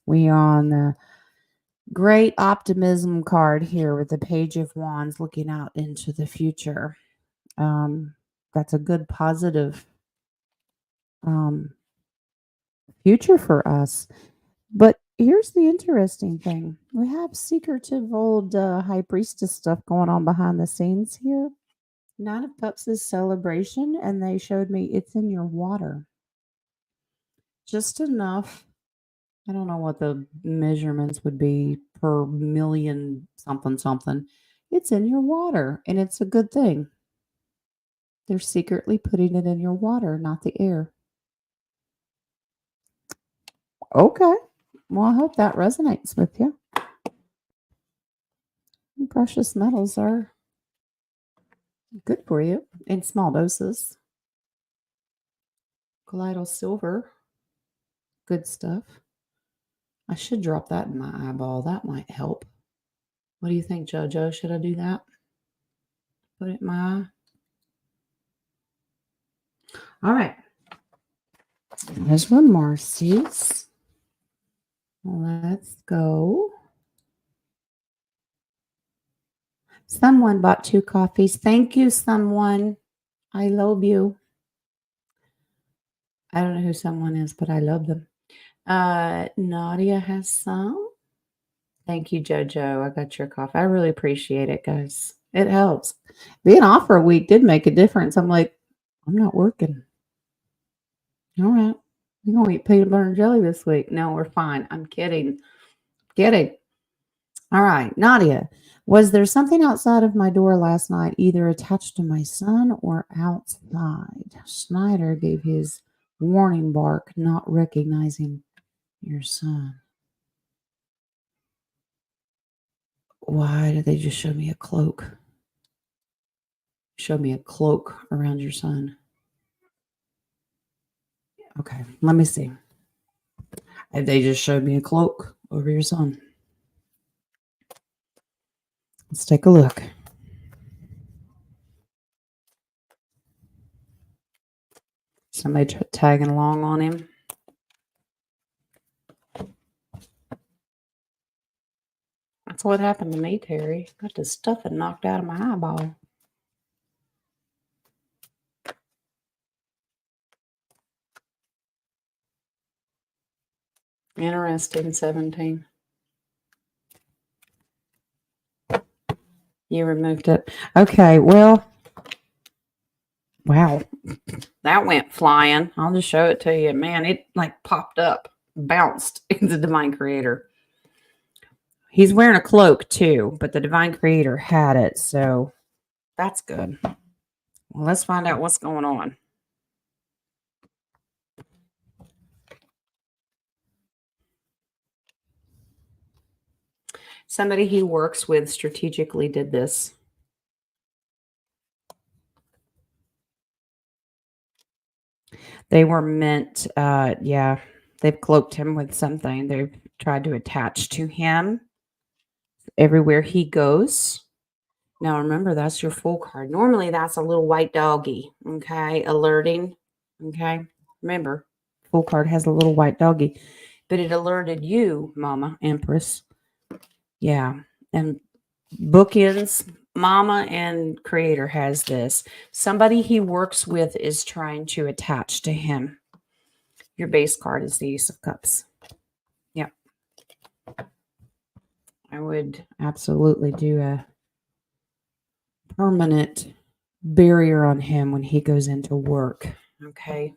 We on the great optimism card here with the Page of Wands looking out into the future. That's a good positive future for us. But here's the interesting thing. We have secretive old high priestess stuff going on behind the scenes here. Nine of Cups is celebration, and they showed me it's in your water. Just enough. I don't know what the measurements would be per million something something. It's in your water, and it's a good thing. They're secretly putting it in your water, not the air. Okay. Well, I hope that resonates with you. Precious metals are good for you in small doses. Colloidal silver, good stuff. I should drop that in my eyeball. That might help. What do you think, JoJo? Should I do that? Put it in my eye? All right. There's one more, Cease. Let's go. Someone bought 2 coffees. Thank you, someone. I love you. I don't know who someone is, but I love them. Nadia has some. Thank you, JoJo. I got your coffee. I really appreciate it, guys. It helps. Being off for a week did make a difference. I'm like, I'm not working. All right. We're going to eat peanut butter and jelly this week. No, we're fine. I'm kidding. Kidding. All right, Nadia. Was there something outside of my door last night, either attached to my son or outside? Schneider gave his warning bark, not recognizing your son. Why did they just show me a cloak? Show me a cloak around your son. Okay, let me see. They just showed me a cloak over your son. Let's take a look. Somebody tagging along on him. That's what happened to me, Terry. Got the stuffing knocked out of my eyeball. Interesting, 17. You removed it. Okay, well, wow. That went flying. I'll just show it to you. Man, it like popped up, bounced into Divine Creator. He's wearing a cloak too, but the Divine Creator had it, so that's good. Well, let's find out what's going on. Somebody he works with strategically did this. They were meant, they've cloaked him with something. They've tried to attach to him everywhere he goes. Now, remember, that's your full card. Normally, that's a little white doggy, okay, alerting, okay? Remember, full card has a little white doggy, but it alerted you, Mama Empress. Yeah, and bookends, Mama and Creator has this. Somebody he works with is trying to attach to him. Your base card is the Ace of Cups. Yeah. I would absolutely do a permanent barrier on him when he goes into work. Okay.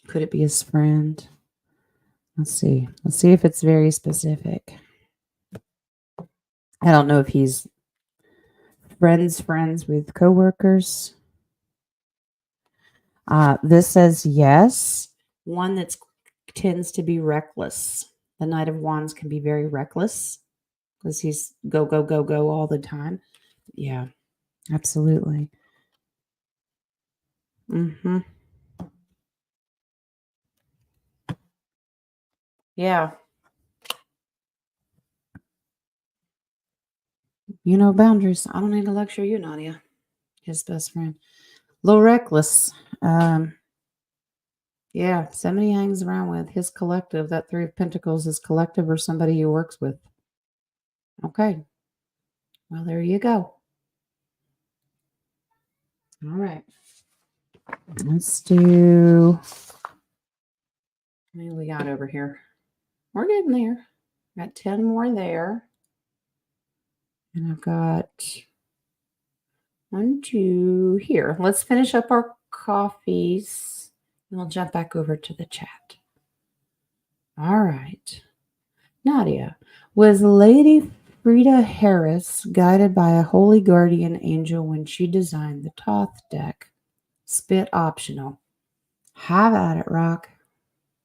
Could it be his friend? Let's see. Let's see if it's very specific. I don't know if he's friends with coworkers. This says yes. One that tends to be reckless. The Knight of Wands can be very reckless because he's go, go, go, go all the time. Yeah, absolutely. Mm-hmm. Yeah. You know boundaries. I don't need to lecture you, Nadia. His best friend. A little reckless. Yeah, somebody hangs around with his collective. That Three of Pentacles is collective or somebody he works with. Okay. Well, there you go. All right. Let's do. What do we got over here? We're getting there. Got 10 more there. And I've got 1, 2 here. Let's finish up our coffees. And we'll jump back over to the chat. All right. Nadia, was Lady Frida Harris guided by a holy guardian angel when she designed the Thoth deck? Spit optional. Have at it, Rock.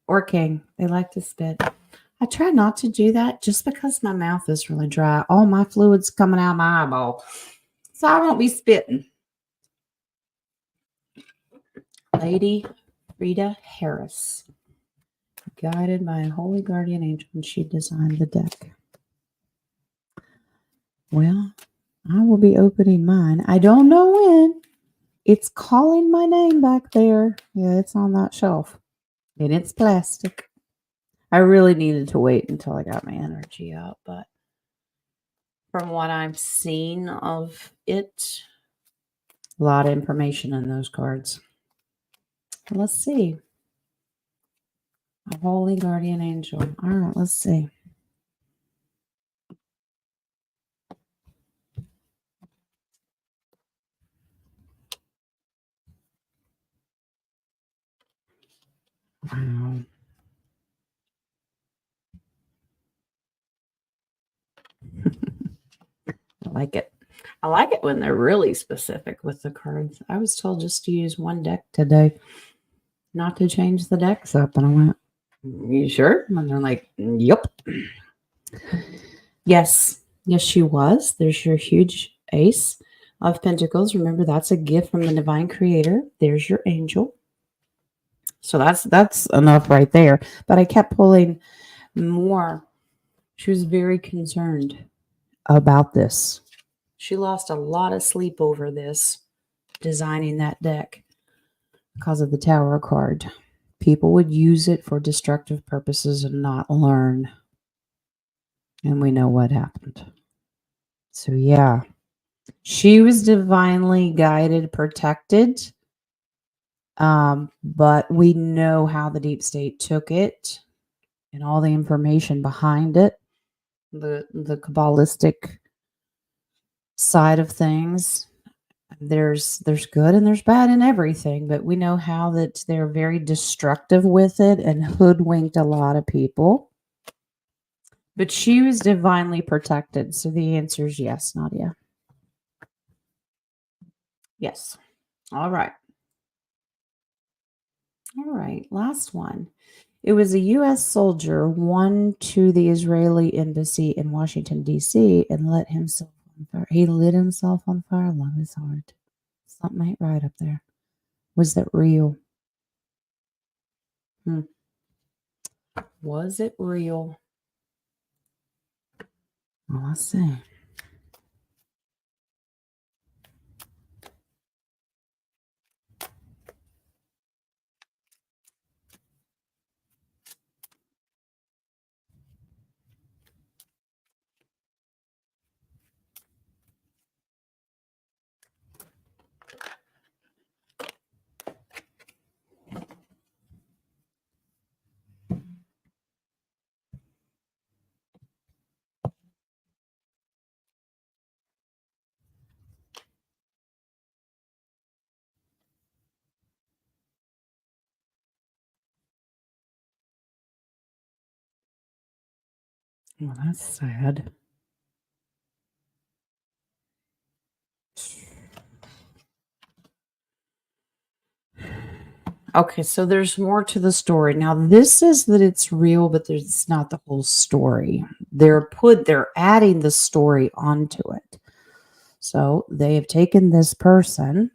Or King. They like to spit. I try not to do that just because my mouth is really dry. All my fluid's coming out of my eyeball. So I won't be spitting. Lady Frida Harris. Guided by a holy guardian angel when she designed the deck. Well, I will be opening mine. I don't know when. It's calling my name back there. Yeah, it's on that shelf. And it's plastic. I really needed to wait until I got my energy up, but from what I've seen of it, a lot of information in those cards. Let's see. A holy guardian angel. All right, let's see. Wow. like it. I like it when they're really specific with the cards. I was told just to use one deck today, not to change the decks up. And I went, you sure? And they're like, yep. Yes. Yes, she was. There's your huge ace of pentacles. Remember, that's a gift from the divine creator. There's your angel. So that's enough right there. But I kept pulling more. She was very concerned about this. She lost a lot of sleep over this, designing that deck because of the Tower card. People would use it for destructive purposes and not learn. And we know what happened. So yeah, she was divinely guided, protected. But we know how the deep state took it and all the information behind it, the Kabbalistic side of things. There's good and there's bad in everything, but we know how that they're very destructive with it and hoodwinked a lot of people. But she was divinely protected. So the answer is yes, Nadia. Yes. All right. All right. Last one. It was a U.S. soldier won to the Israeli embassy in Washington, D.C. and lit himself on fire. He lit himself on fire. Love his heart. Something ain't right up there. Was that real? Was it real? Well, let's see. Well, that's sad. Okay, so there's more to the story. Now, this is that it's real, but it's not the whole story. They're adding the story onto it. So they have taken this person.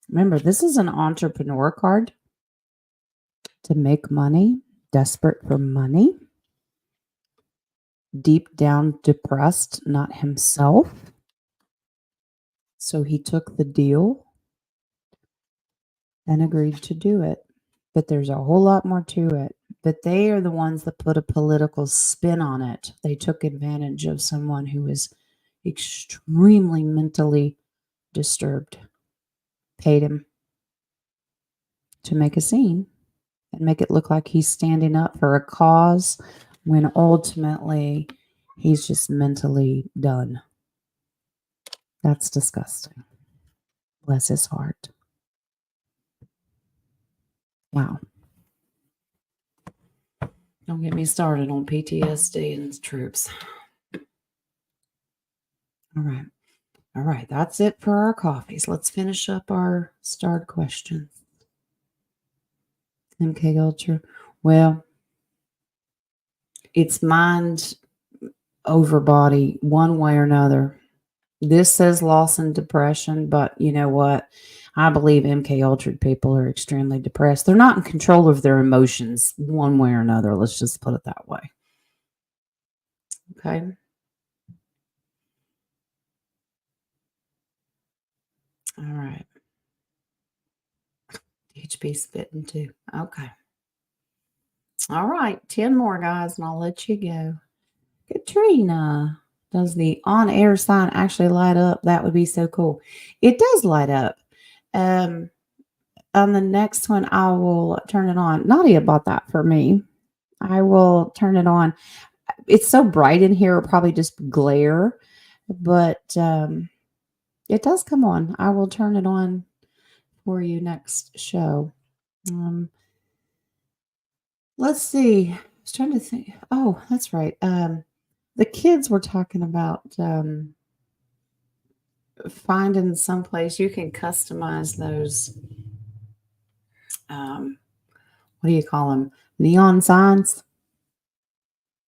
Remember, this is an entrepreneur card to make money, desperate for money, deep down depressed, not himself. So he took the deal and agreed to do it. But there's a whole lot more to it. But they are the ones that put a political spin on it. They took advantage of someone who was extremely mentally disturbed, paid him to make a scene and make it look like he's standing up for a cause when ultimately he's just mentally done. That's disgusting. Bless his heart. Wow. Don't get me started on PTSD and troops. All right. All right. That's it for our coffees. Let's finish up our starred questions. MK Ultra. Well, it's mind over body one way or another. This says loss and depression, but you know what? I believe MK Ultra people are extremely depressed. They're not in control of their emotions one way or another. Let's just put it that way. Okay. All right. HP spitting too. Okay. All right. 10 more, guys, and I'll let you go. Katrina, does the on-air sign actually light up? That would be so cool. It does light up. On the next one, I will turn it on. Nadia bought that for me. I will turn it on. It's so bright in here, it'll probably just glare, but it does come on. I will turn it on for you next show. Let's see. I was trying to think. Oh, that's right. The kids were talking about finding someplace you can customize those. What do you call them? Neon signs.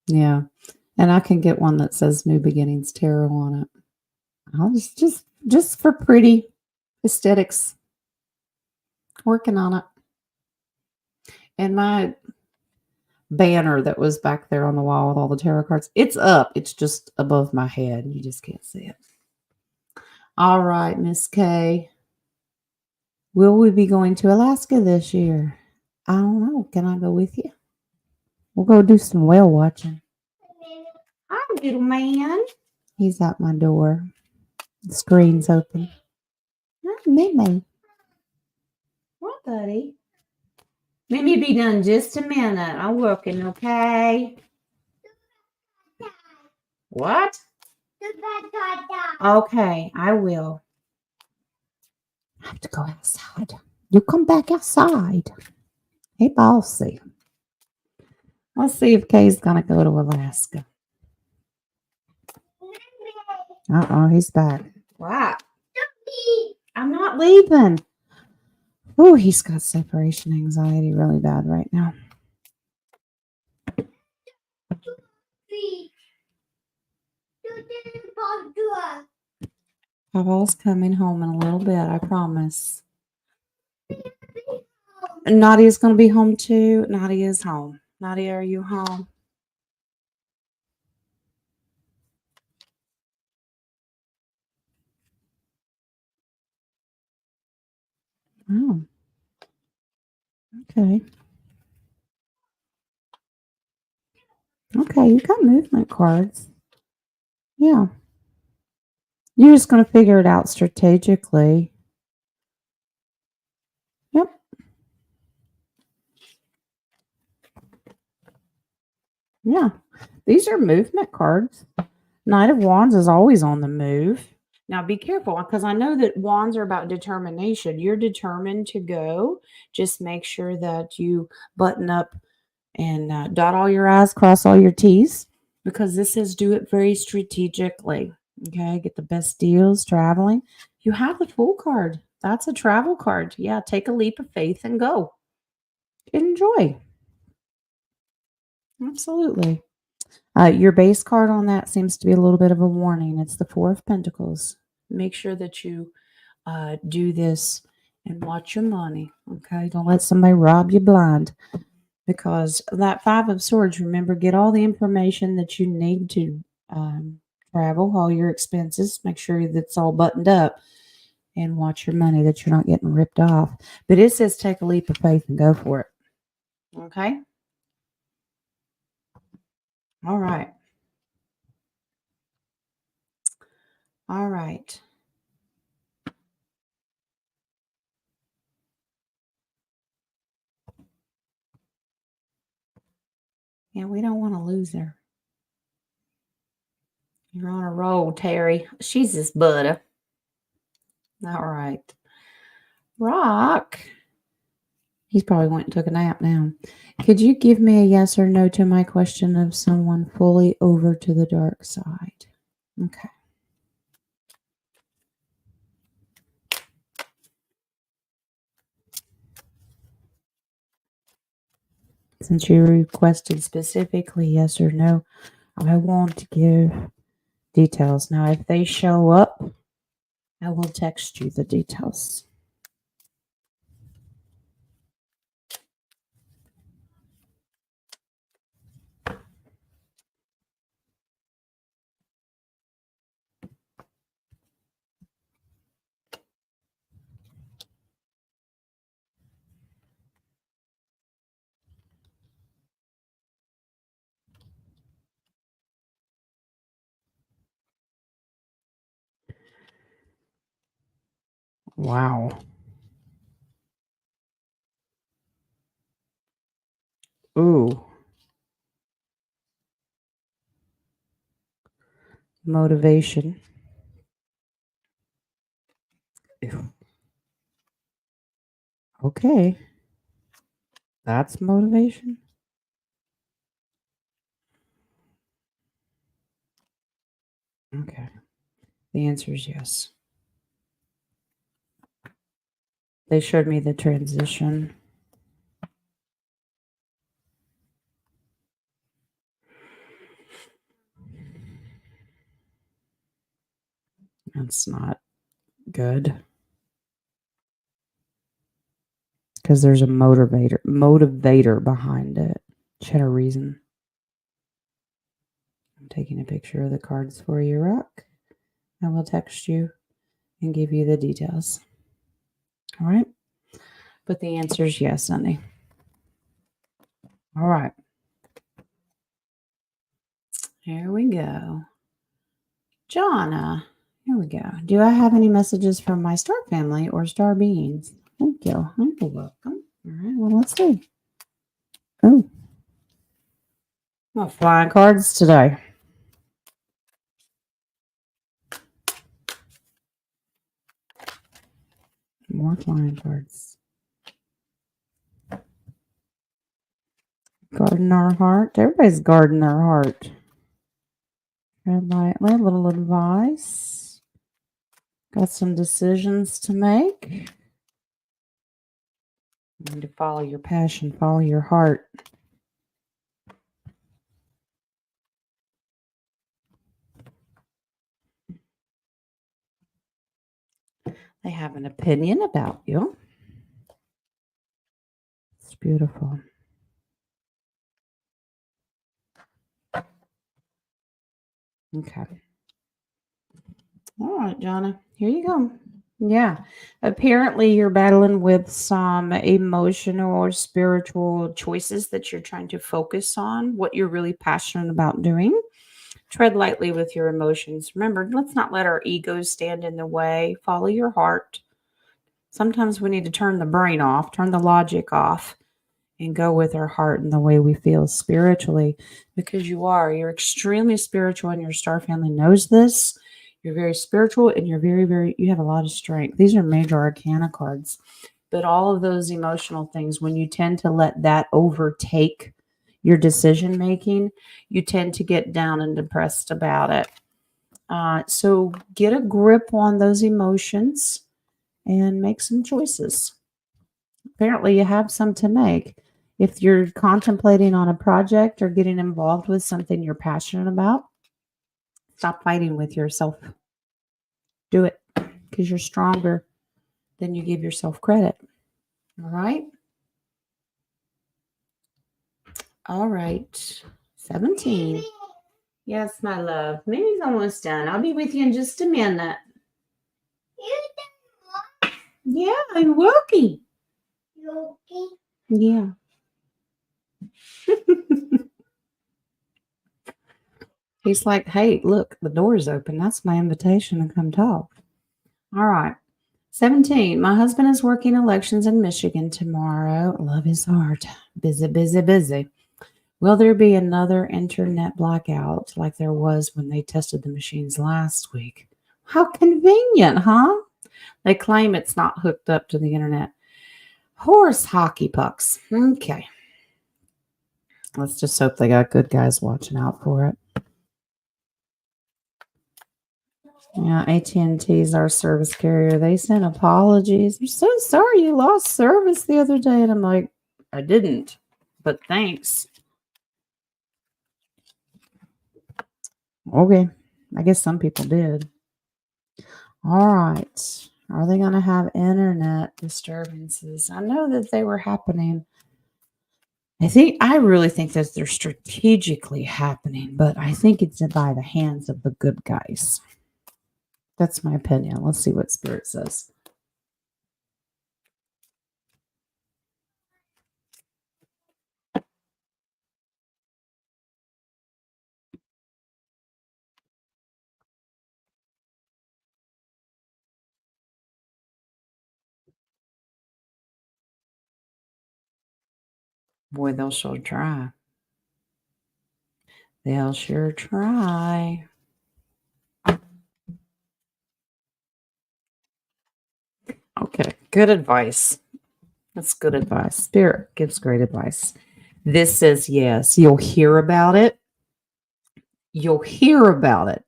Yeah, and I can get one that says "New Beginnings Tarot" on it. I'll just for pretty aesthetics. Working on it. And my banner that was back there on the wall with all the tarot cards, it's up. It's just above my head. You just can't see it. All right, Miss K. Will we be going to Alaska this year? I don't know. Can I go with you? We'll go do some whale watching. Hi, little man. He's at my door. The screen's open. Hi, Mimi. What, buddy? Mimi be done just a minute. I'm working, okay? What? Okay, I will. I have to go outside. You come back outside. Hey, bossy. Let's see if Kay's gonna go to Alaska. He's back. What? I'm not leaving. Oh, he's got separation anxiety really bad right now. Papa's coming home in a little bit, I promise. Nadia's gonna be home too. Nadia's home. Nadia, are you home? Oh, okay. Okay, you got movement cards. Yeah. You're just going to figure it out strategically. Yep. Yeah. These are movement cards. Knight of Wands is always on the move. Now be careful because I know that wands are about determination. You're determined to go. Just make sure that you button up and dot all your I's, cross all your T's, because this says do it very strategically. Okay, get the best deals traveling. You have the Fool card. That's a travel card. Yeah, take a leap of faith and go. Enjoy. Absolutely. Your base card on that seems to be a little bit of a warning. It's the Four of Pentacles. Make sure that you do this and watch your money. Okay, don't let somebody rob you blind. Because that Five of Swords, remember, get all the information that you need to travel, all your expenses, make sure that's all buttoned up, and watch your money that you're not getting ripped off. But it says take a leap of faith and go for it. Okay? All right. All right. Yeah, we don't want to lose her. You're on a roll, Terry. She's this butter. All right. Rock. He's probably went and took a nap now. Could you give me a yes or no to my question of someone fully over to the dark side? Okay. Since you requested specifically yes or no, I want to give details. Now, if they show up, I will text you the details. Wow. Ooh. Motivation. Ew. Okay. That's motivation. Okay. The answer is yes. They showed me the transition. That's not good. Because there's a motivator behind it. She had a reason. I'm taking a picture of the cards for you, Rock. I will text you and give you the details. All right. But the answer is yes, honey. All right. Here we go. Jonna, here we go. Do I have any messages from my star family or star beings? Thank you. You're welcome. All right. Well, let's see. Oh. Well, flying cards today. More flying cards. Guarding our heart. Everybody's guarding their heart. Tread lightly. A little advice. Got some decisions to make. You need to follow your passion. Follow your heart. They have an opinion about you. It's beautiful. Okay. All right, Jonna. Here you go. Yeah. Apparently, you're battling with some emotional or spiritual choices that you're trying to focus on, what you're really passionate about doing. Tread lightly with your emotions. Remember, let's not let our egos stand in the way. Follow your heart. Sometimes we need to turn the brain off, turn the logic off, and go with our heart and the way we feel spiritually, because you're extremely spiritual, and your star family knows this. You're very spiritual, and you're you have a lot of strength. These are major arcana cards, but all of those emotional things, when you tend to let that overtake your decision making, you tend to get down and depressed about it. So get a grip on those emotions and make some choices. Apparently, you have some to make. If you're contemplating on a project or getting involved with something you're passionate about, stop fighting with yourself. Do it, because you're stronger than you give yourself credit. All right? All right. 17. Yes, my love. Mimi's almost done. I'll be with you in just a minute. Yeah, I'm working. Yeah. He's like, hey, look, the door's open. That's my invitation to come talk. All right. 17. My husband is working elections in Michigan tomorrow. Love his heart. Busy, busy, busy. Will there be another internet blackout like there was when they tested the machines last week? How convenient, huh? They claim it's not hooked up to the internet. Horse hockey pucks. Okay. Let's just hope they got good guys watching out for it. Yeah, AT&T is our service carrier. They sent apologies. I'm so sorry you lost service the other day. And I'm like, I didn't, but thanks. Okay. I guess some people did. All right. Are they going to have internet disturbances? I know that they were happening. I really think that they're strategically happening, but I think it's by the hands of the good guys. That's my opinion. Let's see what Spirit says. Boy, they'll sure try. They'll sure try. Okay, good advice. That's good advice. Spirit gives great advice. This says yes. You'll hear about it. You'll hear about it.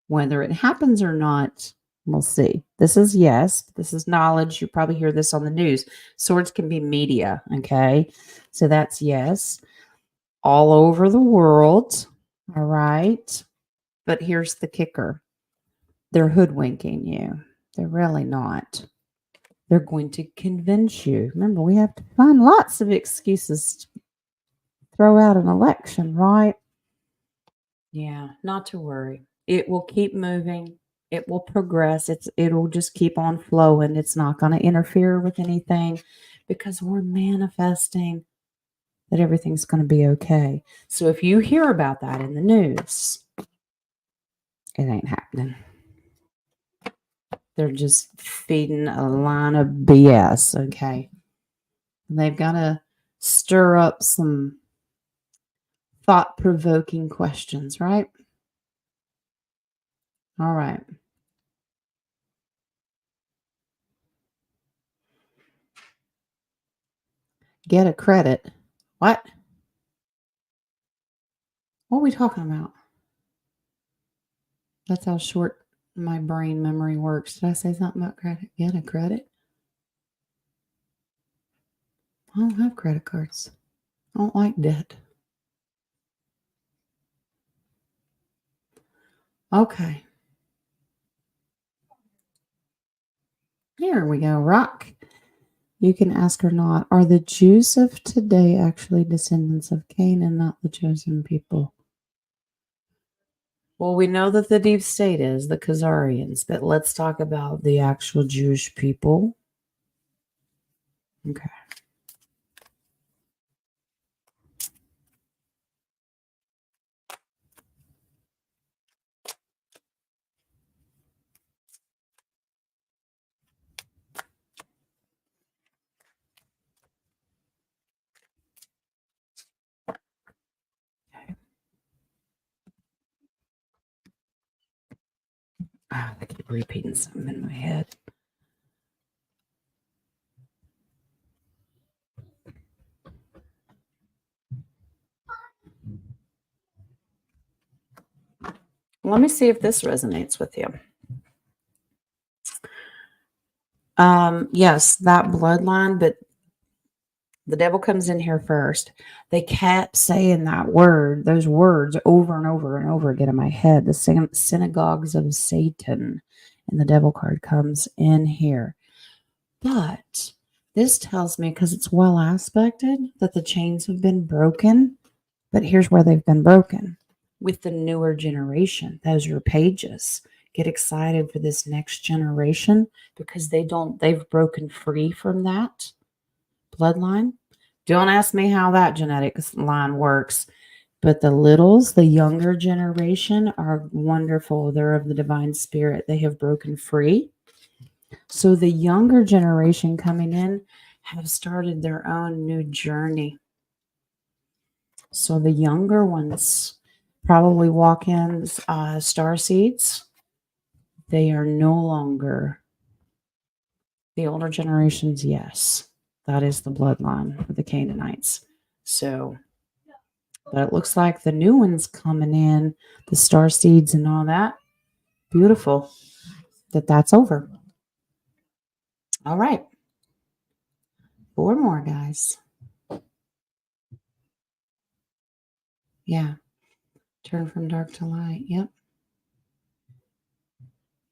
Whether it happens or not, We'll see. This is yes. This is knowledge. You probably hear this on the news. Swords can be media. Okay. So that's yes. All over the world. All right. But here's the kicker, they're hoodwinking you. They're really not. They're going to convince you. Remember, we have to find lots of excuses to throw out an election, right? Yeah, not to worry. It will keep moving. It will progress. It'll just keep on flowing. It's not going to interfere with anything because we're manifesting that everything's going to be okay. So if you hear about that in the news, it ain't happening. They're just feeding a line of BS, okay? And they've got to stir up some thought-provoking questions, right? All right. Get a credit. What? What are we talking about? That's how short my brain memory works. Did I say something about credit? Get a credit? I don't have credit cards. I don't like debt. Okay. Here we go. Rock. You can ask or not. Are the Jews of today actually descendants of Cain and not the chosen people? Well, we know that the deep state is the Khazarians, but let's talk about the actual Jewish people. Okay. I keep repeating something in my head. Let me see if this resonates with you. Yes, that bloodline, but the devil comes in here first. They kept saying those words over and over and over again in my head. The synagogues of Satan, and the devil card comes in here. But this tells me, because it's well aspected, that the chains have been broken. But here's where they've been broken with the newer generation. Those are pages. Get excited for this next generation because they've broken free from that bloodline. Don't ask me how that genetic line works, but the littles, the younger generation, are wonderful. They're of the divine spirit. They have broken free. So the younger generation coming in have started their own new journey. So the younger ones probably walk in star seeds. They are no longer the older generations. Yes, that is the bloodline of the Canaanites. So, but it looks like the new ones coming in, the star seeds and all that. Beautiful that's over. All right. 4 more, guys. Yeah. Turn from dark to light. Yep.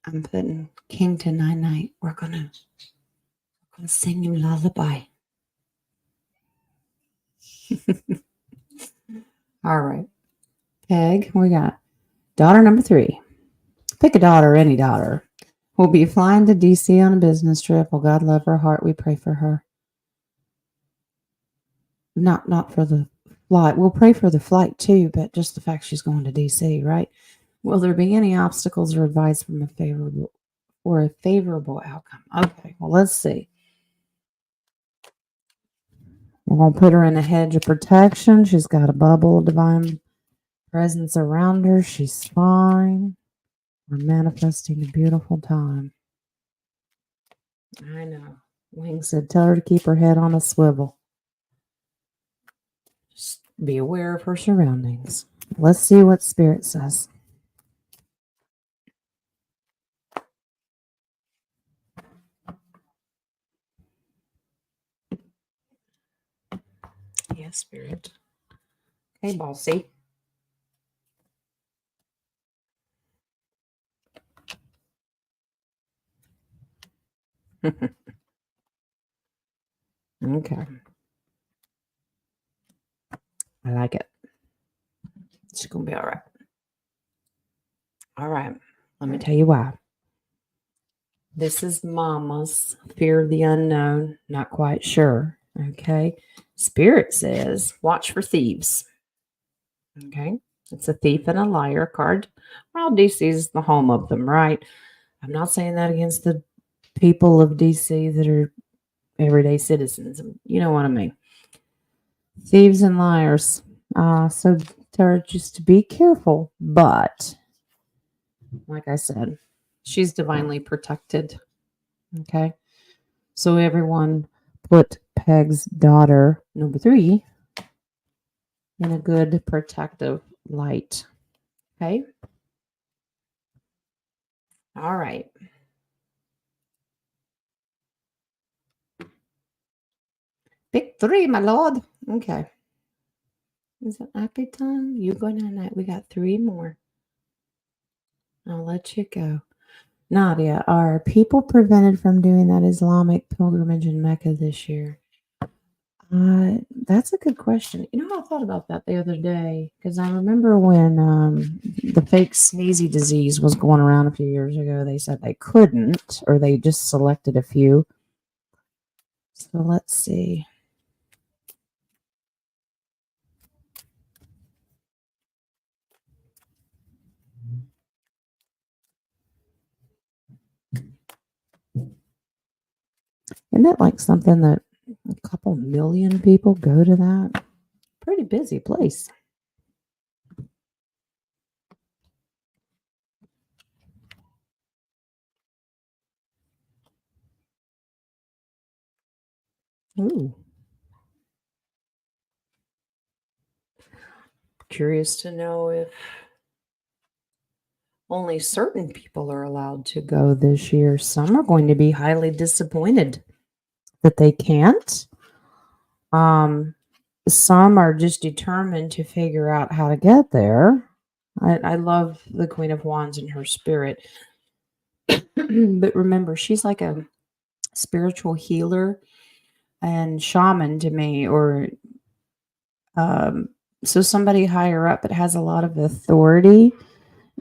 I'm putting King to night. We're gonna sing you lullaby. All right. Peg, we got daughter number 3. Pick a daughter, any daughter. We'll be flying to DC on a business trip. Will God love her heart? We pray for her. Not for the flight. We'll pray for the flight too, but just the fact she's going to DC, right? Will there be any obstacles or advice from a favorable outcome? Okay, well, let's see. We're going to put her in a hedge of protection. She's got a bubble of divine presence around her. She's fine. We're manifesting a beautiful time. I know. Wing said, tell her to keep her head on a swivel. Just be aware of her surroundings. Let's see what Spirit says. Yes, Spirit. Okay, bossy. Okay. I like it. It's going to be all right. All right. Let me tell you why. This is Mama's fear of the unknown. Not quite sure. Okay. Spirit says, watch for thieves. Okay. It's a thief and a liar card. Well, DC is the home of them, right? I'm not saying that against the people of DC that are everyday citizens. You know what I mean. Thieves and liars. So they're just to be careful. But like I said, she's divinely protected. Okay. So everyone put Peg's daughter, number 3, in a good protective light. Okay. All right. Pick 3, my lord. Okay. Is it happy time? You go night. We got 3 more. I'll let you go. Nadia, are people prevented from doing that Islamic pilgrimage in Mecca this year? That's a good question. You know, I thought about that the other day because I remember when the fake sneezy disease was going around a few years ago, they said they couldn't, or they just selected a few. So let's see. Isn't that like something that a couple million people go to that? Pretty busy place. Ooh. Curious to know if only certain people are allowed to go this year. Some are going to be highly disappointed that they can't. Some are just determined to figure out how to get there. I love the Queen of Wands and her spirit. But remember, she's like a spiritual healer and shaman to me, or um, so somebody higher up that has a lot of authority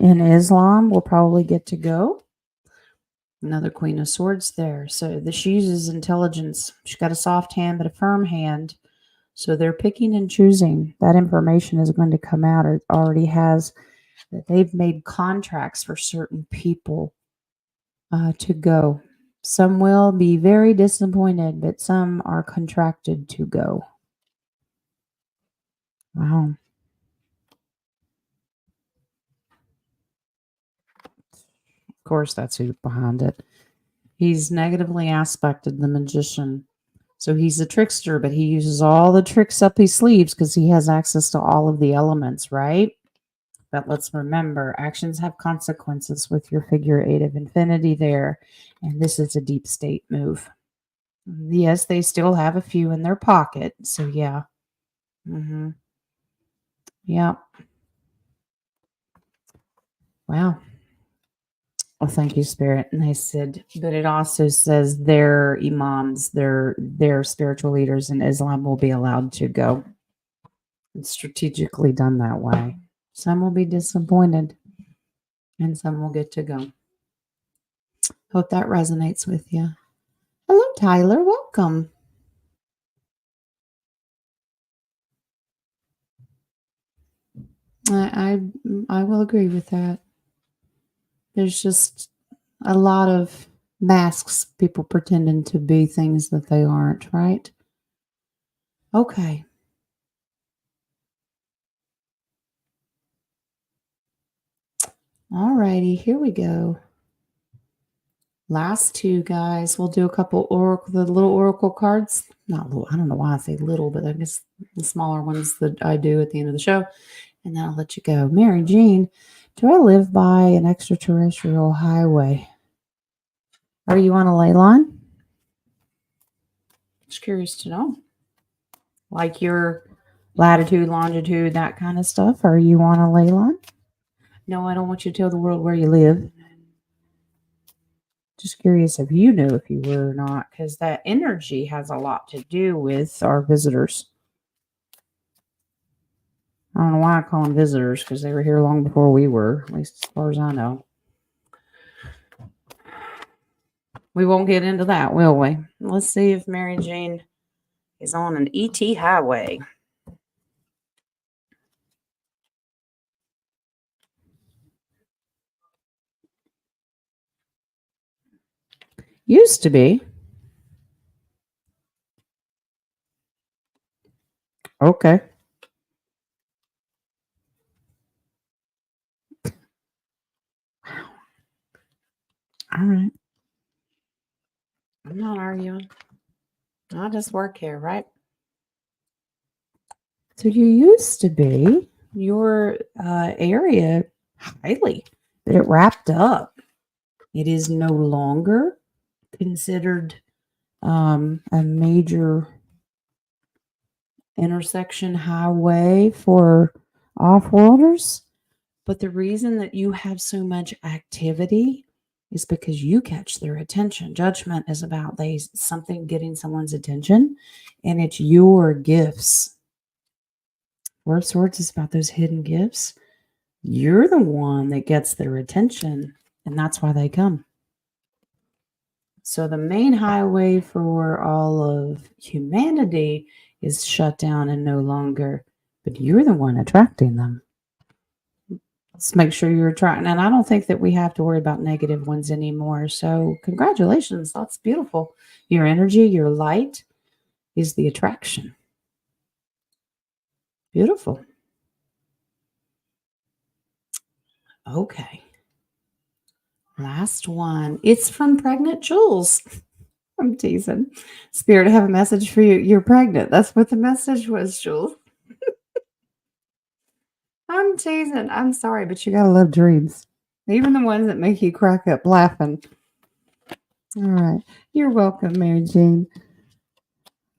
in Islam will probably get to go. Another Queen of Swords there. So she uses intelligence. She's got a soft hand, but a firm hand. So they're picking and choosing. That information is going to come out, or it already has, that they've made contracts for certain people to go. Some will be very disappointed, but some are contracted to go. Wow. Of course, that's who's behind it. He's negatively aspected the magician. So he's a trickster, but he uses all the tricks up his sleeves because he has access to all of the elements, right? But let's remember, actions have consequences with your figure 8 of infinity there. And this is a deep state move. Yes, they still have a few in their pocket. So, yeah. Mm-hmm. Yeah. Wow. Well, thank you, Spirit. And I said, but it also says their imams, their spiritual leaders in Islam will be allowed to go. It's strategically done that way. Some will be disappointed and some will get to go. Hope that resonates with you. Hello, Tyler. Welcome. I will agree with that. There's just a lot of masks, people pretending to be things that they aren't, right? Okay. All righty, here we go. Last 2, guys. We'll do a couple the little oracle cards. Not little. I don't know why I say little, but I guess the smaller ones that I do at the end of the show. And then I'll let you go. Mary Jean, do I live by an extraterrestrial highway? Are you on a ley line? Just curious to know. Like you're latitude, longitude, that kind of stuff. Are you on a ley line? No, I don't want you to tell the world where you live. Just curious if you know if you were or not, because that energy has a lot to do with our visitors. I don't know why I call them visitors, because they were here long before we were, at least as far as I know. We won't get into that, will we? Let's see if Mary Jane is on an ET highway. Used to be. Okay. All right. I'm not arguing. I just work here, right? So you used to be your area highly, but it wrapped up. It is no longer considered a major intersection highway for off-worlders. But the reason that you have so much activity is because you catch their attention. Judgment is about something getting someone's attention, and it's your gifts. Four of Swords is about those hidden gifts. You're the one that gets their attention, and that's why they come. So the main highway for all of humanity is shut down and no longer, but you're the one attracting them. Let's make sure you're attracting. And I don't think that we have to worry about negative ones anymore. So congratulations. That's beautiful. Your energy, your light is the attraction. Beautiful. Okay. Last one. It's from Pregnant Jules. I'm teasing. Spirit, I have a message for you. You're pregnant. That's what the message was, Jules. I'm teasing. I'm sorry, but you gotta love dreams. Even the ones that make you crack up laughing. All right. You're welcome, Mary Jane.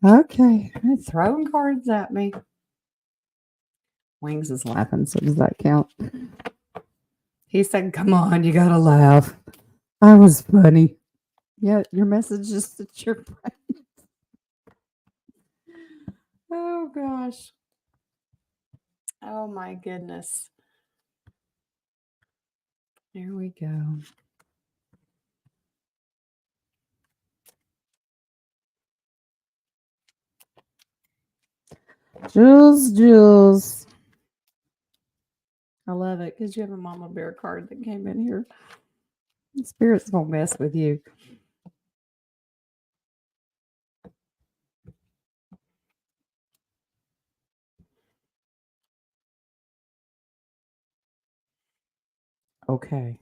Okay. They're throwing cards at me. Wings is laughing, so does that count? He said, come on, you gotta laugh. I was funny. Yeah, your message is that you're pregnant. Oh, gosh. Oh, my goodness. There we go. Jules. I love it because you have a mama bear card that came in here. Spirit's gonna mess with you. Okay.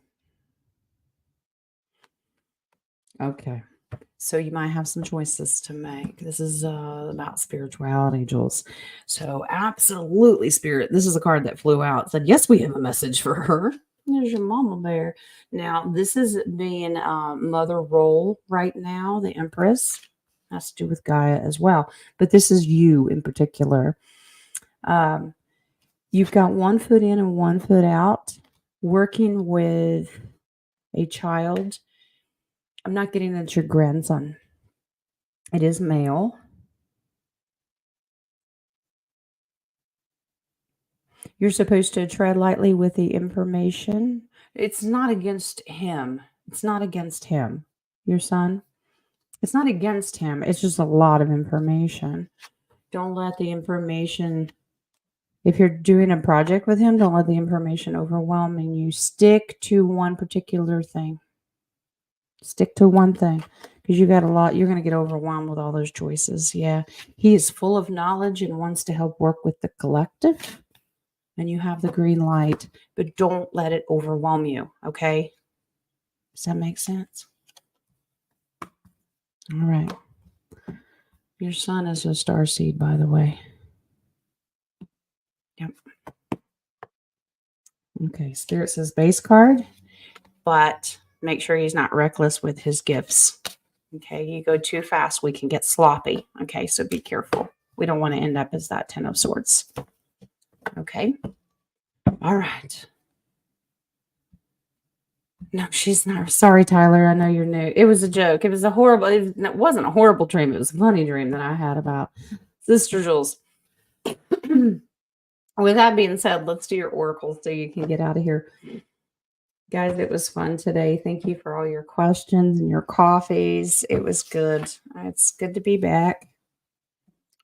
So you might have some choices to make. This is about spirituality, Jules. So absolutely, Spirit. This is a card that flew out. It said, yes, we have a message for her. There's your mama bear. Now, this is being mother role right now, the Empress. Has to do with Gaia as well. But this is you in particular. You've got one foot in and one foot out, working with a child. I'm not getting that it's your grandson. It is male. You're supposed to tread lightly with the information. It's not against him. It's not against him. Your son. It's not against him. It's just a lot of information. Don't let the information, if you're doing a project with him, don't let the information overwhelm you. Stick to one particular thing. Stick to one thing because you got a lot. You're going to get overwhelmed with all those choices. Yeah. He is full of knowledge and wants to help work with the collective. And you have the green light, but don't let it overwhelm you. Okay. Does that make sense? All right. Your son is a starseed, by the way. Yep. Okay. Spirit says base card, but make sure he's not reckless with his gifts. Okay. You go too fast, we can get sloppy. Okay. So be careful. We don't want to end up as that 10 of swords. Okay. All right. No, she's not. Sorry, Tyler. I know you're new. It was a joke. It was a horrible, it wasn't a horrible dream. It was a funny dream that I had about Sister Jules. With that being said, let's do your oracle so you can get out of here. Guys, it was fun today. Thank you for all your questions and your coffees. It was good. It's good to be back.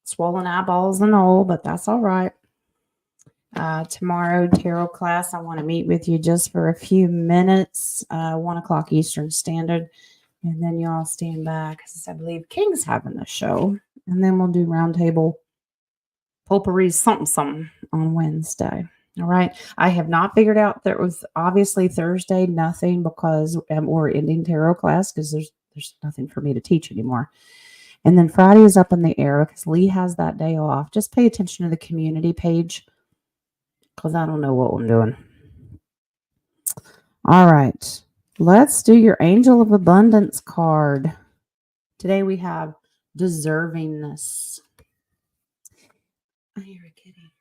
Swollen eyeballs and all, but that's all right. Tomorrow, tarot class, I want to meet with you just for a few minutes, 1 o'clock Eastern Standard. And then you all stand by because I believe King's having the show. And then we'll do roundtable potpourri something on Wednesday. All right. I have not figured out that it was obviously Thursday, nothing because we're ending tarot class because there's nothing for me to teach anymore. And then Friday is up in the air because Lee has that day off. Just pay attention to the community page because I don't know what I'm doing. All right. Let's do your Angel of Abundance card. Today we have deservingness. Oh, you're a kitty.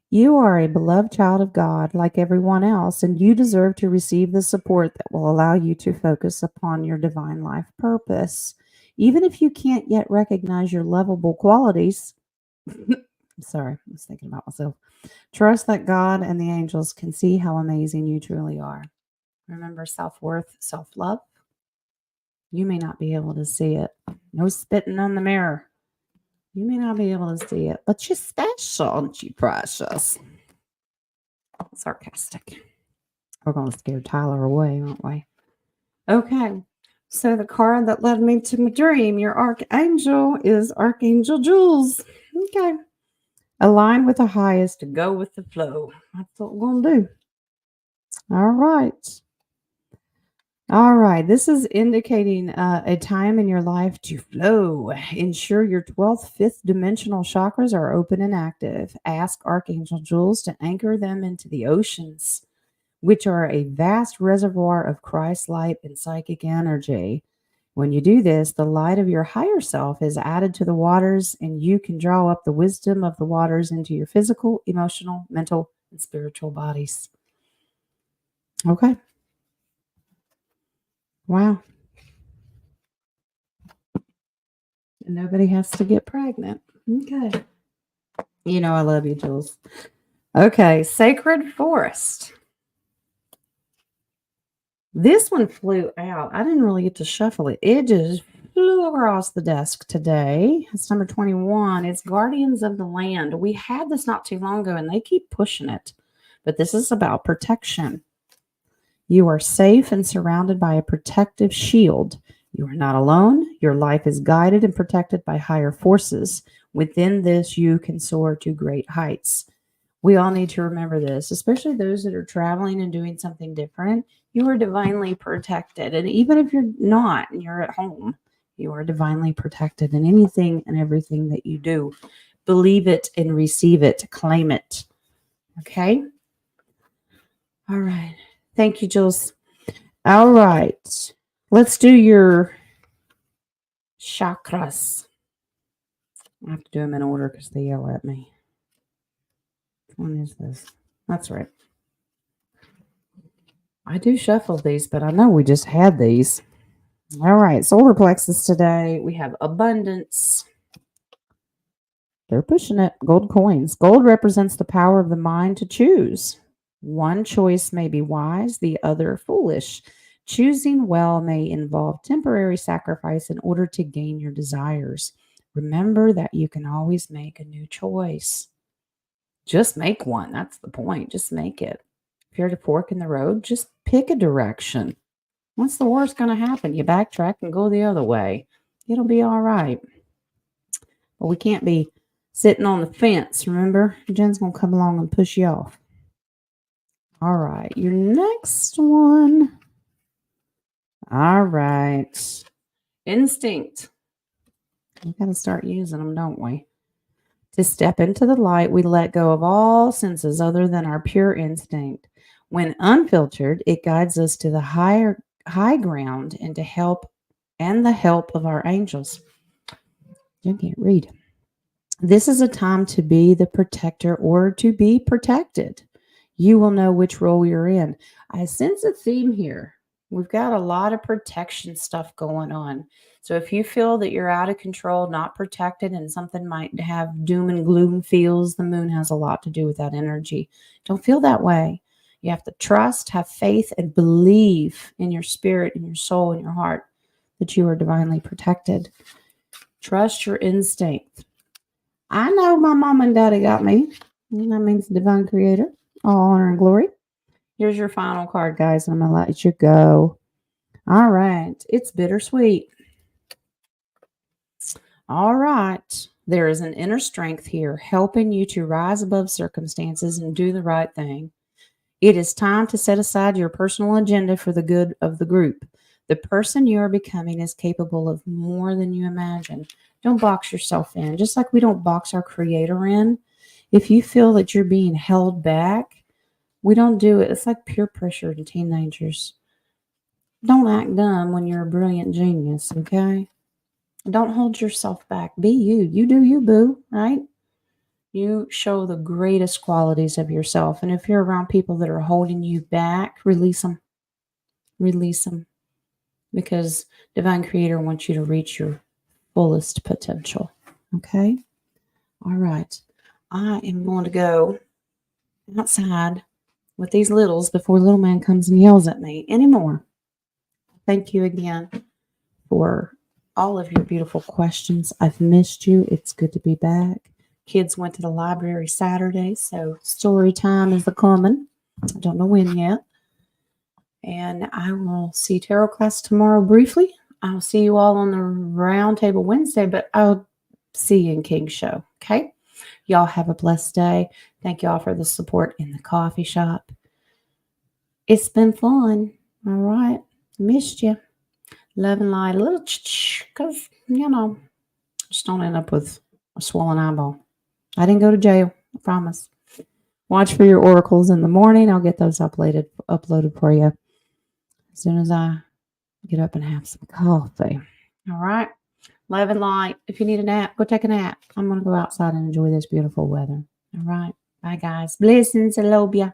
You are a beloved child of God like everyone else, and you deserve to receive the support that will allow you to focus upon your divine life purpose. Even if you can't yet recognize your lovable qualities, sorry, I was thinking about myself. Trust that God and the angels can see how amazing you truly are. Remember self-worth, self-love. You may not be able to see it. No spitting on the mirror. You may not be able to see it, but you're special and you're precious. Sarcastic. We're going to scare Tyler away, aren't we? Okay. So the card that led me to my dream, your archangel, is Archangel Jules. Okay. Align with the highest to go with the flow. That's what we're going to do. All right. All right. This is indicating a time in your life to flow. Ensure your 12th, 5th dimensional chakras are open and active. Ask Archangel Jules to anchor them into the oceans, which are a vast reservoir of Christ light and psychic energy. When you do this, the light of your higher self is added to the waters, and you can draw up the wisdom of the waters into your physical, emotional, mental, and spiritual bodies. Okay. Wow. And nobody has to get pregnant. Okay. You know I love you, Jules. Okay. Sacred Forest. This one flew out. I didn't really get to shuffle it. It just flew across the desk today. It's number 21. It's Guardians of the Land. We had this not too long ago, and they keep pushing it. But this is about protection. You are safe and surrounded by a protective shield. You are not alone. Your life is guided and protected by higher forces. Within this, you can soar to great heights. We all need to remember this, especially those that are traveling and doing something different. You are divinely protected. And even if you're not and you're at home, you are divinely protected in anything and everything that you do. Believe it and receive it. Claim it. Okay? All right. Thank you, Jules. All right. Let's do your chakras. I have to do them in order because they yell at me. Which one is this? That's right. I do shuffle these, but I know we just had these. All right. Solar plexus today. We have abundance. They're pushing it. Gold coins. Gold represents the power of the mind to choose. One choice may be wise, the other foolish. Choosing well may involve temporary sacrifice in order to gain your desires. Remember that you can always make a new choice. Just make one. That's the point. Just make it. If you're at a fork in the road, just pick a direction. What's the worst going to happen? You backtrack and go the other way. It'll be all right. But we can't be sitting on the fence, remember? Jen's going to come along and push you off. All right. Your next one. All right. Instinct. We got to start using them, don't we? To step into the light, we let go of all senses other than our pure instinct. When unfiltered, it guides us to the high ground and the help of our angels. You can't read. This is a time to be the protector or to be protected. You will know which role you're in. I sense a theme here. We've got a lot of protection stuff going on. So if you feel that you're out of control, not protected, and something might have doom and gloom feels, the moon has a lot to do with that energy. Don't feel that way. You have to trust, have faith, and believe in your spirit, in your soul, in your heart that you are divinely protected. Trust your instinct. I know my mom and daddy got me. And that means divine creator. All honor and glory. Here's your final card, guys. I'm going to let you go. All right. It's bittersweet. All right. There is an inner strength here helping you to rise above circumstances and do the right thing. It is time to set aside your personal agenda for the good of the group. The person you are becoming is capable of more than you imagine. Don't box yourself in, just like we don't box our creator in. If you feel that you're being held back, we don't do it. It's like peer pressure to teenagers. Don't act dumb when you're a brilliant genius, okay? Don't hold yourself back. Be you. You do you, boo, right? You show the greatest qualities of yourself. And if you're around people that are holding you back, release them. Release them. Because Divine Creator wants you to reach your fullest potential. Okay? All right. I am going to go outside with these littles before little man comes and yells at me anymore. Thank you again for all of your beautiful questions. I've missed you. It's good to be back. Kids went to the library Saturday, so story time is coming. I don't know when yet. And I will see tarot class tomorrow briefly. I'll see you all on the round table Wednesday, but I'll see you in King's show. Okay? Y'all have a blessed day. Thank y'all for the support in the coffee shop. It's been fun. All right. Missed you. Love and light. A little because, just don't end up with a swollen eyeball. I didn't go to jail. I promise. Watch for your oracles in the morning. I'll get those uploaded for you as soon as I get up and have some coffee. All right. Love and light. If you need a nap, go take a nap. I'm going to go outside and enjoy this beautiful weather. All right. Bye, guys. Blessings. I love ya.